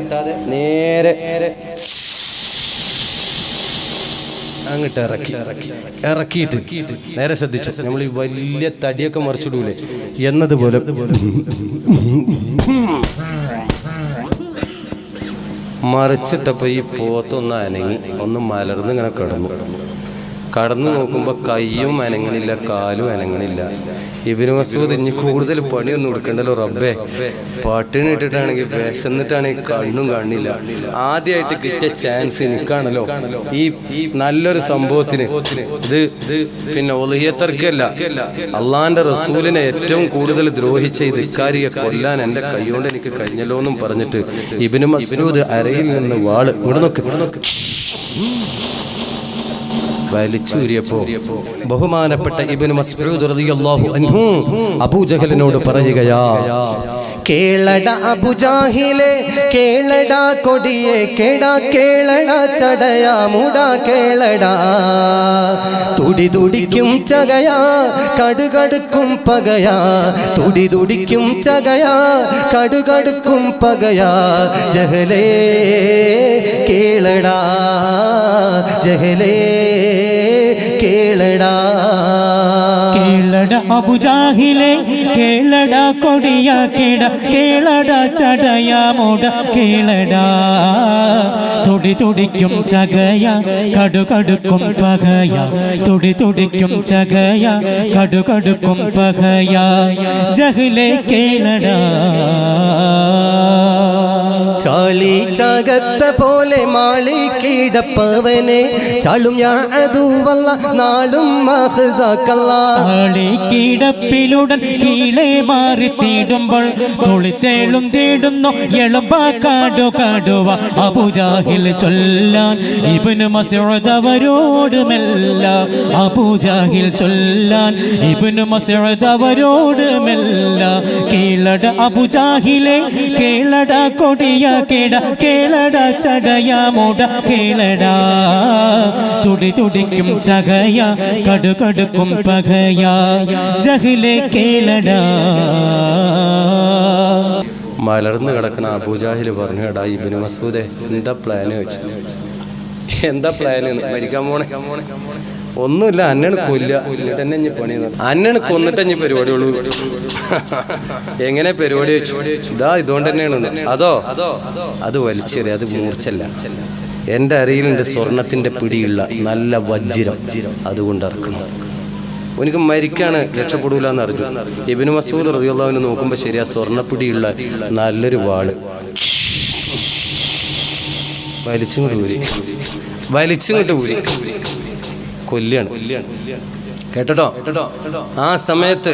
നേരെ അങ്ങോട്ട് ഇറക്കിയിട്ട് നേരെ ശ്രദ്ധിച്ചു. നമ്മൾ ഈ വലിയ തടിയൊക്കെ മറിച്ചിടൂലേ എന്നതുപോലെ മറിച്ചിട്ടപ്പോ ഈ പോത്തൊന്ന് അനങ്ങി ഒന്ന് മലർന്ന് ഇങ്ങനെ കടന്നു നോക്കുമ്പോ കയ്യും അനങ്ങണില്ല, കാലും അനങ്ങണില്ല. ഇബ്നു മസ്ഊദ് ഇനി കൂടുതൽ പണിയൊന്നും കൊടുക്കണ്ടല്ലോ റബ്ബേ, പട്ടിണി ഇട്ടിട്ടാണെങ്കിൽ വിശന്നിട്ടാണെങ്കിൽ കണ്ണും കാണില്ല. ആദ്യമായിട്ട് കിട്ടിയ ചാൻസ് എനിക്കാണല്ലോ ഈ നല്ലൊരു സംഭവത്തിന്. ഇത് പിന്നെ ഒളിയത്തർക്കല്ല, അള്ളാന്റെ റസൂലിനെ ഏറ്റവും കൂടുതൽ ദ്രോഹിച്ച ഈ ധിക്കാരിയെ കൊല്ലാൻ എന്റെ കൈകൊണ്ട് എനിക്ക് കഴിഞ്ഞല്ലോ എന്നും പറഞ്ഞിട്ട് ഇബ്നു മസ്ഊദ് അരയിൽ നിന്ന് വാള് ഇവിടെ നോക്ക് വലിച്ചൂരിയപ്പോ ബഹുമാനപ്പെട്ട ഇബ്നു മസ്ഊദ് റളിയല്ലാഹു അൻഹു അബൂജഹലിനോട് പറയുകയാ, കേളട അബുജാഹിലെ കേളട കൊടിയെ കേടാ കേളട ചടയാ മുടാ കേളടാ തുടി തുടിക്കും ചകയാ കടുകടുക്കും പകയാ തുടി തുടിക്കും ചകയാ കടുകടുക്കും പകയാ ജഹലേ കേളടാ ജഹലേ കേളടാ. കേളട അബുജാഹിലെ കേളട കൊടിയ കേട കേളട ചടയ മുട കേളട തുടി തുടിക്കും ചകയ കടുകടുക്കും പകയ തുടി തുടിക്കും ചകയ കടുകടുക്കും പകയ ജഹ്ലെ കേളട. ചാളി ചകത്ത പോലെ മാളി കിടപ്പവനെ ചാളും ഞാൻ അതുവല്ല നാളും കിടപ്പിലുടൻ കീഴെ മാറി തീടുമ്പോൾ തൊളിത്തേളും തേടുന്നു എളുപ്പാക്കാടു കാടുവ അബൂജാഹിൽ ചൊല്ലാൻ ഇബ്നു മസ്ഊദ് അവരോട് മെല്ല അബൂജാഹിൽ ചൊല്ലാൻ ഇബ്നു മസ്ഊദ് അവരോട് മെല്ല. കേളട അബൂജാഹിലെ കേളട കൊടിയ കേട കേളട ചടയ മുട കേളട തുടി തുടിക്കും ചകയ കടുകടുക്കും പകയ ജഹ്ലെ കേളട. മലർന്ന് കിടക്കുന്ന അബൂജാഹിൽ പറഞ്ഞു, എടാ ഇബ്നു മസ്ഊദേ എന്താ പ്ലാന് വെച്ചു? എന്താ പ്ലാന്? മരിക്കാൻ പോണേ? ഒന്നുമില്ല, അന്നണ് കൊല്ല എന്നിട്ട് എന്നെ ഇനി പണി അന്നണ് കൊന്നിട്ട് ഇനി പരിപാടിയുള്ളൂ. എങ്ങനെ പരിപാടി വെച്ചു? ഇതാ ഇതുകൊണ്ട് തന്നെയാണ്. അതോ അത് വലിച്ചെറിയ, അത് മൂർച്ചല്ല. എൻ്റെ അരയിലുണ്ട് സ്വർണത്തിന്റെ പിടിയുള്ള നല്ല വജ്രം, അതുകൊണ്ട് ഇറക്കണം. എനിക്ക് മരിക്കാണ്, രക്ഷപ്പെടൂല എന്ന് അറിഞ്ഞു. ഇബ്നു മസ്ഊദ് റളിയല്ലാഹു അൻഹു നോക്കുമ്പോ ശരിയാ സ്വർണ്ണപ്പിടിയുള്ള നല്ലൊരു വാള് വലിച്ചിങ്ങോട്ട് ഊരി കൊല്ലാണ്. കേട്ടോ? ആ സമയത്ത്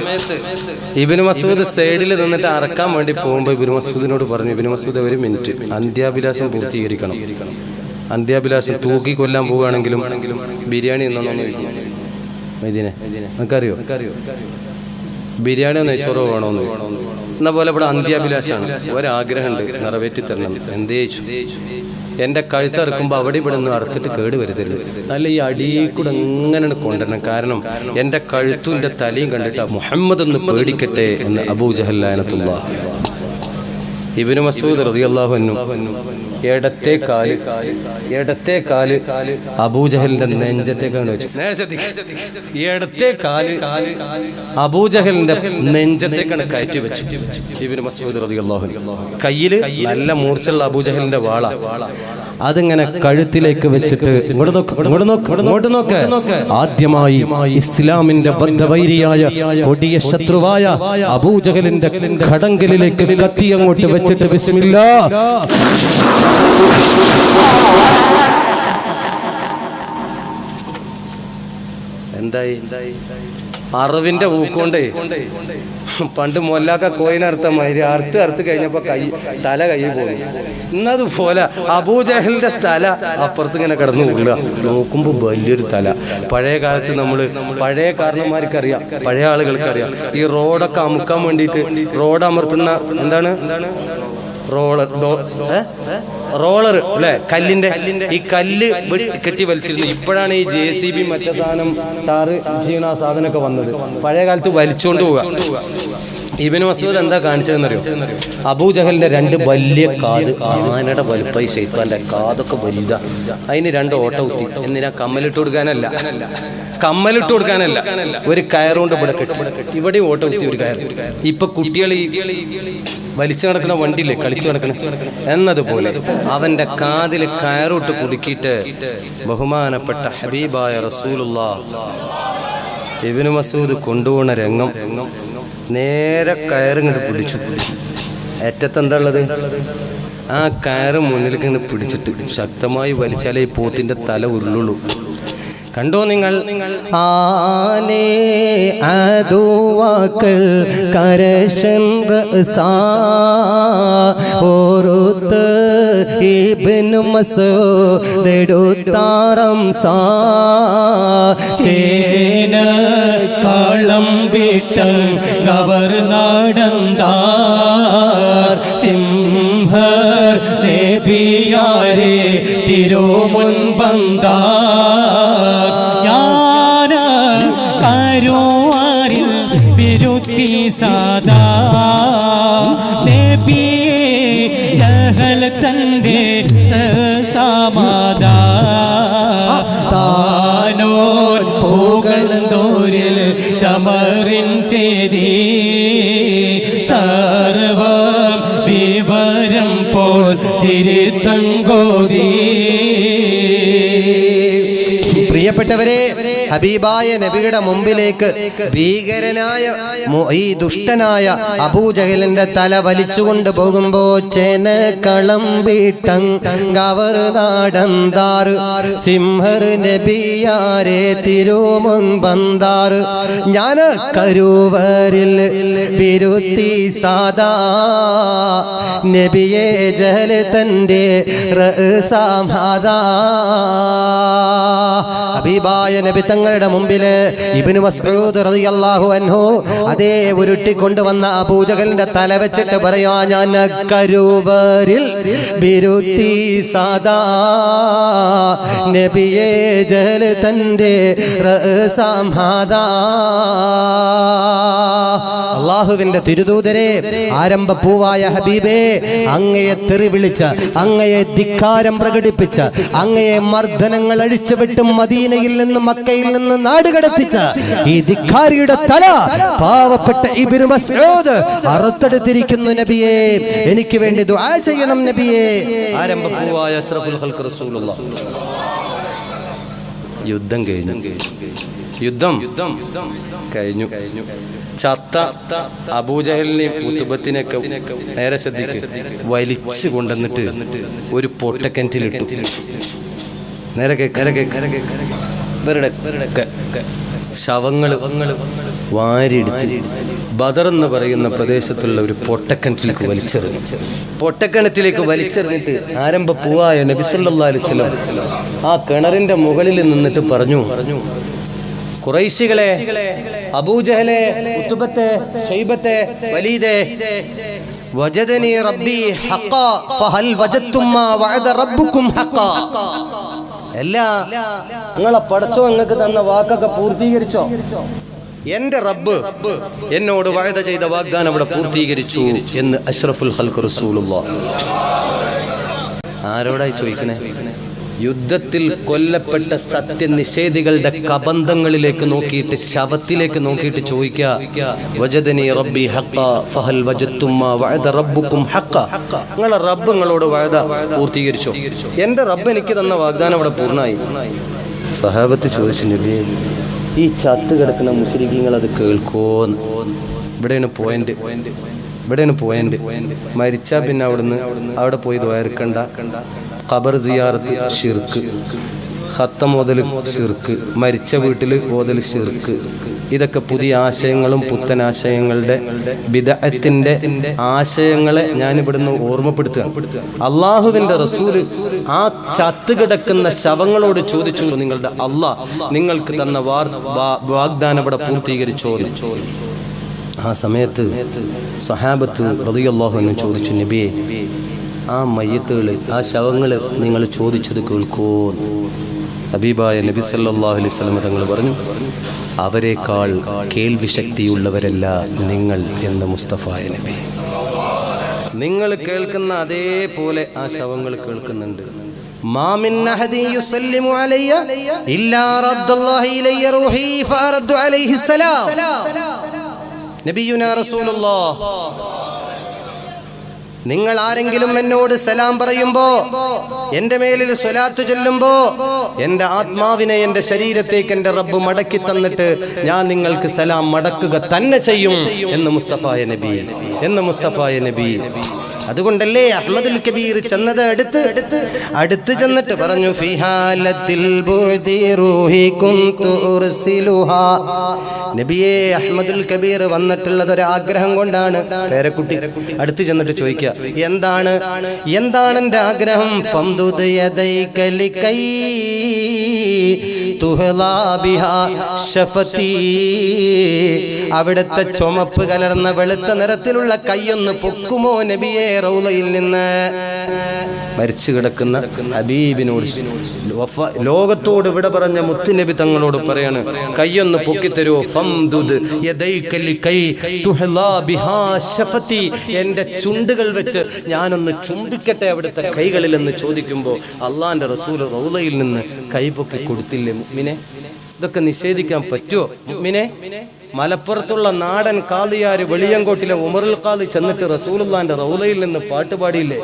ഇബ്നു മസ്ഊദ് സൈഡിൽ നിന്നിട്ട് അറക്കാൻ വേണ്ടി പോകുമ്പോ ഇബ്നു മസ്ഊദിനോട് പറഞ്ഞു, ഇബ്നു മസ്ഊദ് ഒരു മിനിറ്റ്, അന്ത്യാഭിലാഷം പൂർത്തീകരിക്കണം. അന്ത്യാഭിലാഷം തൂക്കി കൊല്ലാൻ പോവുകയാണെങ്കിലും ബിരിയാണി എന്നൊന്നും ചോദിക്കും. മദീനെ നിനക്കറിയോ ബിരിയാണിയോ നെയ്ച്ചോറോ വേണോന്ന്? എന്ന പോലെ ഇവിടെ അന്ത്യാഭിലാഷാണ്. ഒരാഗ്രഹമുണ്ട്, നിറവേറ്റി തരണം. എന്തേ എൻ്റെ കഴുത്തറുക്കുമ്പോൾ അവിടെ ഇവിടെ നിന്ന് അറുത്തിട്ട് കേട് വരുത്തരുത്. അല്ല ഈ അടിയിൽ കൂടെ എങ്ങനെയാണ് കൊണ്ടുവരണം. കാരണം എൻ്റെ കഴുത്തും എൻ്റെ തലയും കണ്ടിട്ട് മുഹമ്മദ് ഒന്ന് പേടിക്കട്ടെ എന്ന് അബൂ ജഹൽ ലഅനത്തുല്ലാഹ്. ഇബ്നു മസ്ഊദ് റളിയല്ലാഹു അൻഹു ഇടത്തെ കാല് അബൂജഹലിന്റെ നെഞ്ചത്തേക്കാണ് വെച്ചു. ഇടത്തെ കാല് അബൂജഹലിന്റെ നെഞ്ചത്തേക്കാണ് കയറ്റി വെച്ചു. ഇബ്നു മസ്ഊദ് റളിയല്ലാഹു അൻഹു കയ്യില് നല്ല മൂർച്ചയുള്ള അബൂജഹലിന്റെ വാള അതിങ്ങനെ കഴുത്തിലേക്ക് വെച്ചിട്ട് ഇങ്ങോട്ട് നോക്ക്. ആദ്യമായി ഇസ്ലാമിന്റെ ബദ്ധവൈരിയായ കൊടിയ ശത്രുവായ അബൂജഹലിന്റെ ഖടങ്കലിലേക്ക് കത്തി അങ്ങോട്ട് വെച്ചിട്ട് ബിസ്മില്ലാ എന്തായി? അറിവിന്റെ ഊക്കൊണ്ടേ പണ്ട് മൊല്ലാക്ക കോയിനറുത്ത മാതിരി അറുത്ത് കഴിഞ്ഞപ്പോ തല കയ്യിൽ പോയി. എന്നതുപോലെ അബൂജഹലിന്റെ തല അപ്പുറത്ത് ഇങ്ങനെ കിടന്നു വീഴുക. നോക്കുമ്പോ വലിയൊരു തല. പഴയ കാലത്ത് പഴയ കാരണന്മാർക്കറിയാം, പഴയ ആളുകൾക്കറിയാം, ഈ റോഡൊക്കെ അമുക്കാൻ വേണ്ടിയിട്ട് റോഡ് അമർത്തുന്ന എന്താണ് റോളർ അല്ലെ, കല്ലിന്റെ. ഈ കല്ല് കെട്ടി വലിച്ചിരുന്നു. ഇപ്പോഴാണ് ഈ JCB മറ്റേ സാധനം ടാറ് ചെയ്യണ ആ സാധനമൊക്കെ വന്നത്. പഴയ കാലത്ത് വലിച്ചോണ്ട് പോവുക. ഇബ്നു മസ്ഊദ് എന്താ കാണിച്ചതെന്നറിയോ? അബൂജഹലിന്റെ 2 വലിയ കാത് ആനയുടെ വലുപ്പായി. ശൈത്താന്റെ കാതൊക്കെ വലുതാ. അതിന് 2 ഓട്ട കുത്തി. എന്തിനാ? കമ്മലിട്ട് കൊടുക്കാനല്ല, ഒരു കയറുകൊണ്ട് ഇവിടെ കെട്ടി. ഇവിടെ ഓട്ട കുത്തി ഒരു കയർ. ഇപ്പൊ കുട്ടികൾ ഈ വലിച്ചു നടക്കുന്ന വണ്ടിയില്ലേ, കളിച്ചു നടക്കണ എന്നതുപോലെ അവന്റെ കാതിൽ കയറോട്ട് കുടുക്കിയിട്ട് ബഹുമാനപ്പെട്ട ഹബീബായ റസൂലുള്ളാഹ് ഇബ്നു മസ്ഊദ് കൊണ്ടുപോകുന്ന രംഗം. നേരെ കയറിങ്ങോട്ട് പിടിച്ചു. ഏറ്റത്ത് എന്താ ഉള്ളത്? ആ കയറ് മുന്നിലേക്ക് ഇങ്ങനെ പിടിച്ചിട്ട് ശക്തമായി വലിച്ചാലേ ഈ പോത്തിന്റെ തല ഉരുളുള്ളൂ. കണ്ടോ നിങ്ങൾ? ആനേ അദുവാക്കൾ കരശൻ റസാ ഓറുത്ത് ഇബ്നു മസ്ഊദ് എടുത്താരം സാ ചേന കളം വിട്ടം അവർ നടന്താർ സിംഹർ നബിയാരെ തിരുമുൻ ബന്ദാർ കരുവാരിൽ വിരുത്തി സാദാ നബിയെ ജഹൽ തന്റെ സമാദാ താനോൻ പൂകളന്തോരിൽ ചമറിൻ ചേരി സർവം വിവരം പോൽ തിരുത്തങ്കോതി. പ്രിയപ്പെട്ടവരെ, ഹബീബായ നബിയുടെ മുമ്പിലേക്ക് ഭീകരനായ ഈ ദുഷ്ടനായ അബൂജഹലിന്റെ തല വലിച്ചുകൊണ്ട് പോകുമ്പോ ചേന കളം വീട്ടങ്കവർ നാടന്താർ സിംഹർ നബിയാരെ തിരുമുൻ ബന്ദാർ ഞാൻ കരുവരിൽ വിരുത്തി സാദാ നബിയെ ജഹൽ തന്റെ റസാമാദാ. ഹബീബായ നബി തങ്ങളുടെ മുമ്പില് ഇബ്നു മസ്ഊദ് റളിയല്ലാഹു അൻഹു അതേ ഉരുട്ടിക്കൊണ്ടുവന്ന അബൂജഹലിന്റെ തല വെച്ചിട്ട് പറയാ, ഞാൻ കരുവരിൽ ബിരുത്തി സാദാ നബിയെ ജഹൽ തന്റെ റസാമാദാ. അല്ലാഹുവിന്റെ തിരുദൂതരെ, ആരംഭ പൂവായ ഹബീബേ, അങ്ങയെ തെറി വിളിച്ച, അങ്ങയെ ധിക്കാരം പ്രകടിപ്പിച്ച, അങ്ങയെ മർദ്ദനങ്ങൾ അഴിച്ചുവിട്ടും മദീനയിൽ നിന്ന് മക്കയിൽ നിന്ന് നാട് കടത്തിച്ച ഈ ധിക്കാരിയുടെ തല പാവപ്പെട്ട ഇബ്നു മസ്ഊദ് അറുത്തെടുത്തിരിക്കുന്നു. നബിയെ, എനിക്ക് വേണ്ടി ദുആ ചെയ്യണം നബിയെ. ആരംഭ പൂവായ അഷ്റഫുൽ ഖൽഖ് റസൂലുള്ളാഹ്. യുദ്ധം കഴിഞ്ഞു. ചത്ത അബൂജഹലിനെയും ഉത്ബത്തിനെയൊക്കെ നേരെ ശ്രദ്ധിക്ക്, വലിച്ചു കൊണ്ടുവന്നിട്ട് ഒരു പൊട്ടക്കിണറ്റിലിട്ടു. നേരെ ശവങ്ങൾ വാരിയെടുത്ത് ബദർ എന്ന് പറയുന്ന പ്രദേശത്തുള്ള ഒരു പൊട്ടക്കിണറ്റിലേക്ക് വലിച്ചെറിഞ്ഞിട്ട് ആരംഭ പൂവായ നബി സല്ലല്ലാഹു അലൈഹി വസല്ലം ആ കിണറിന്റെ മുകളിൽ നിന്നിട്ട് പറഞ്ഞു, ഖുറൈശികളെ, അബൂജഹലെ, ഉത്ബത്തെ, ഷൈബത്തെ, വലീദെ, വജദനി റബ്ബി ഹഖാ ഫഹൽ വജദ്തും മാ വഅദ റബ്ബുക്കും ഹഖാ. എല്ലാ നിങ്ങളെ പടച്ചോ നിങ്ങൾക്ക് തന്ന വാക്കൊക്കെ പൂർത്തീകരിച്ചോ? എന്റെ റബ്ബ് എന്നോട് വഅദ ചെയ്ത വാഗ്ദാനം അവിടെ പൂർത്തീകരിച്ചു എന്ന് അഷ്റഫുൽ ഖൽഖ് റസൂലുള്ളാഹ്. ആരോടായി ചോദിക്കണേ? യുദ്ധത്തിൽ കൊല്ലപ്പെട്ട സത്യനിഷേധികളുടെ കബന്ധങ്ങളിലേക്ക് നോക്കിയിട്ട്, ശവത്തിലേക്ക് നോക്കിയിട്ട് ചോദിക്കുക, വജദനി റബ്ബി ഹഖാ ഫഹൽ വജദ്തും മാ വഅദ റബ്ബുക്കും ഹഖാ. നിങ്ങളെ റബ്ബ് നിങ്ങളോട് വഅദ പൂർത്തീകരിച്ചോ? എന്റെ റബ്ബ് എനിക്ക് തന്ന വാഗ്ദാനം അവിടെ പൂർണ്ണമായി. സഹാബത്ത് ചോദിച്ചു, നബിയേ ഈ ചത്ത് കിടക്കുന്ന മുശ്രിക്കീങ്ങൾ അത് കേൾക്കോന്ന്. ഇവിടെയാണ് പോയിന്റ്. മരിച്ചാ പിന്നെ അവിടെ പോയി ദ്വാരക്കണ്ട. ഖബർ സിയാറത്ത് ശിർക്ക്, ഖത്തം ഓതൽ ശിർക്ക്, മരിച്ച വീട്ടിൽ ഓതൽ ശിർക്ക്. ഇതൊക്കെ പുതിയ ആശയങ്ങളും പുത്തനാശയങ്ങളുടെ ബിദ്അത്തിന്റെ ആശയങ്ങളെ ഞാനിവിടുന്ന് ഓർമ്മപ്പെടുത്തുക. അള്ളാഹുവിന്റെ റസൂല് ആ ചത്ത് കിടക്കുന്ന ശവങ്ങളോട് ചോദിച്ചു, നിങ്ങളുടെ അള്ളാഹ് നിങ്ങൾക്ക് തന്ന വാഗ്ദാനം ഇവിടെ പൂർത്തീകരിച്ചോ? ആ സമയത്ത് സ്വഹാബത്ത് റളിയല്ലാഹു അൻഹു ചോദിച്ചു, നബിയെ ആ മയ്യത്തുകൾ, ആ ശവങ്ങൾ നിങ്ങൾ ചോദിച്ചത് കേൾക്കോ? ഹബീബായ നബി സല്ലല്ലാഹു അലൈഹി വസല്ലം തങ്ങൾ പറഞ്ഞു, അവരെക്കാൾ കേൾവി ശക്തിയുള്ളവരല്ല നിങ്ങൾ എന്ന് മുസ്തഫായ നബി. നിങ്ങൾ കേൾക്കുന്ന അതേപോലെ ആ ശവങ്ങൾ കേൾക്കുന്നുണ്ട്. മാ മിൻ അഹദിൻ യുസല്ലിമു അലയ്യ ഇല്ലാ റദ്ദല്ലാഹു ഇലയ്യ റൂഹി ഫഅറദ്ദു അലൈഹി സലാം. നബിയുനാ റസൂലുള്ളാഹ്, നിങ്ങൾ ആരെങ്കിലും എന്നോട് സലാം പറയുമ്പോ, എന്റെ മേലിൽ സ്വലാത്ത് ചൊല്ലുമ്പോ, എന്റെ ആത്മാവിനെ എന്റെ ശരീരത്തേക്ക് എന്റെ റബ്ബ് മടക്കി തന്നിട്ട് ഞാൻ നിങ്ങൾക്ക് സലാം മടക്കുക തന്നെ ചെയ്യും എന്ന് മുസ്തഫായ നബി. അതുകൊണ്ടല്ലേ അഹ്മദുൽ കബീർ ചെന്നത് അടുത്ത് ചെന്നിട്ട് പറഞ്ഞു, ഫിഹാലത്തിൽ ബുദി റൂഹി കുന്തു ഉർസിലുഹാ. നബിയെ, അഹ്മദുൽ കബീർ വന്നിട്ടുള്ളത് ഒരു ആഗ്രഹം കൊണ്ടാണ്. പേരക്കുട്ടി അടുത്ത് ചെന്നിട്ട് ചോദിക്കുക, എന്താണ് എന്റെ ആഗ്രഹം? ഫംദുദ് യദൈക ലികൈ തുഹ്ലാ ബിഹാ ശഫതി. അവിടുത്തെ ചുമപ്പ് കലർന്ന വെളുത്ത നിറത്തിലുള്ള കൈയൊന്ന് പൊക്കുമോ നബിയെ? റൗളയിൽ നിന്ന് മരിച്ചു കിടക്കുന്ന ഹബീബിനോട്, ലോകത്തോട് വിട പറഞ്ഞ മുത്തുനബി തങ്ങളോട് പറയാണ്, കൈയൊന്ന് പൊക്കിത്തരുവോ? ഫംദുദ് യദൈക ലികൈ തുഹ്ലാ ബിഹാ ശഫതി. എന്റെ ചുണ്ടുകൾ വെച്ച് ഞാനൊന്ന് ചുംബിക്കട്ടെ അവിടുത്തെ കൈകളിൽ എന്ന് ചോദിക്കുമ്പോൾ അള്ളാന്റെ റസൂൽ റൗളയിൽ നിന്ന് കൈ പൊക്കി കൊടുത്തില്ലേ മുഅ്മിനെ? ഇതൊക്കെ നിഷേധിക്കാൻ പറ്റുമോ മുഅ്മിനെ? മലപ്പുറത്തുള്ള നാടൻ കാളിയാര് വെളിയങ്കോട്ടിലെ ഉമറുൽ ഖാദി ചെന്നിട്ട് റസൂലുള്ളാന്റെ റൗളയിൽ നിന്ന് പാട്ടുപാടിയില്ലേ?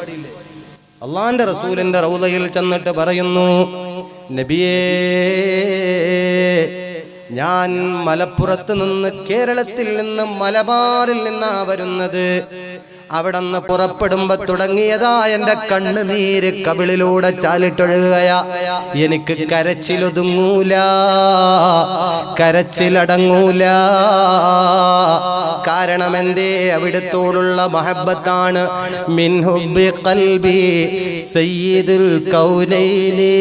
അള്ളാന്റെ റസൂലിന്റെ റൗളയിൽ ചെന്നിട്ട് പറയുന്നു, നബിയേ, ഞാൻ മലപ്പുറത്ത് നിന്ന്, കേരളത്തിൽ നിന്ന്, മലബാറിൽ നിന്നാ വരുന്നത്. അവിടെന്ന് പുറപ്പെടുമ്പോ തുടങ്ങിയതാ എന്റെ കണ്ണുനീര് കവിളിലൂടെ ചാലിട്ടൊഴുകുകയാ. എനിക്ക് കരച്ചിലൊതുങ്ങൂല, കരച്ചിലടങ്ങൂല. കാരണം എന്തേ? അവിടത്തോടുള്ള മഹബ്ബത്താണ്. മിൻ ഹുബ്ബി ഖൽബി സയ്യിദുൽ കൗനൈനി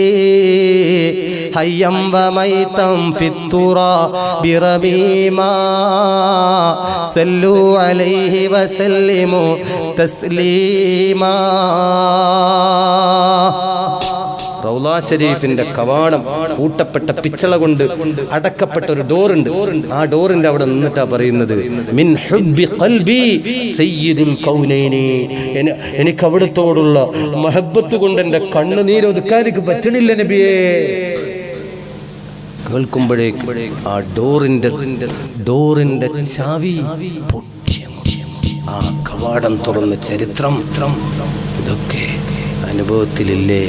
ഹയ്യം വമൈതം ഫിത്തുറാ ബിറമീമാ സല്ലു അലൈഹി വസല്ലിമു തസ്ലീമാ. റൗളാ ഷരീഫിന്റെ കവാടം കൂട്ടപ്പെട്ട പിച്ചള കൊണ്ട് അടക്കപ്പെട്ട ഒരു ഡോറുണ്ട്. ആ ഡോറിന്റെ അവിടെ നിന്നിട്ടാ പറയുന്നത്, മിൻ ഹുബ്ബി ഖൽബി സയ്യിദുൽ കൗനൈനി. എനിക്ക് അവിടത്തോടുള്ള മഹബ്ബത്ത് കൊണ്ട് എന്റെ കണ്ണുനീര് ഒതുക്കാൻ എനിക്ക് പറ്റണില്ല നബിയേ. കേൾക്കുമ്പോഴേക്ക് ആ ഡോറിന്റെ ചാവി പൊട്ടി, ആ കവാടം തുറന്ന ചരിത്രം ഇതൊക്കെ അനുഭവത്തിലില്ലേ?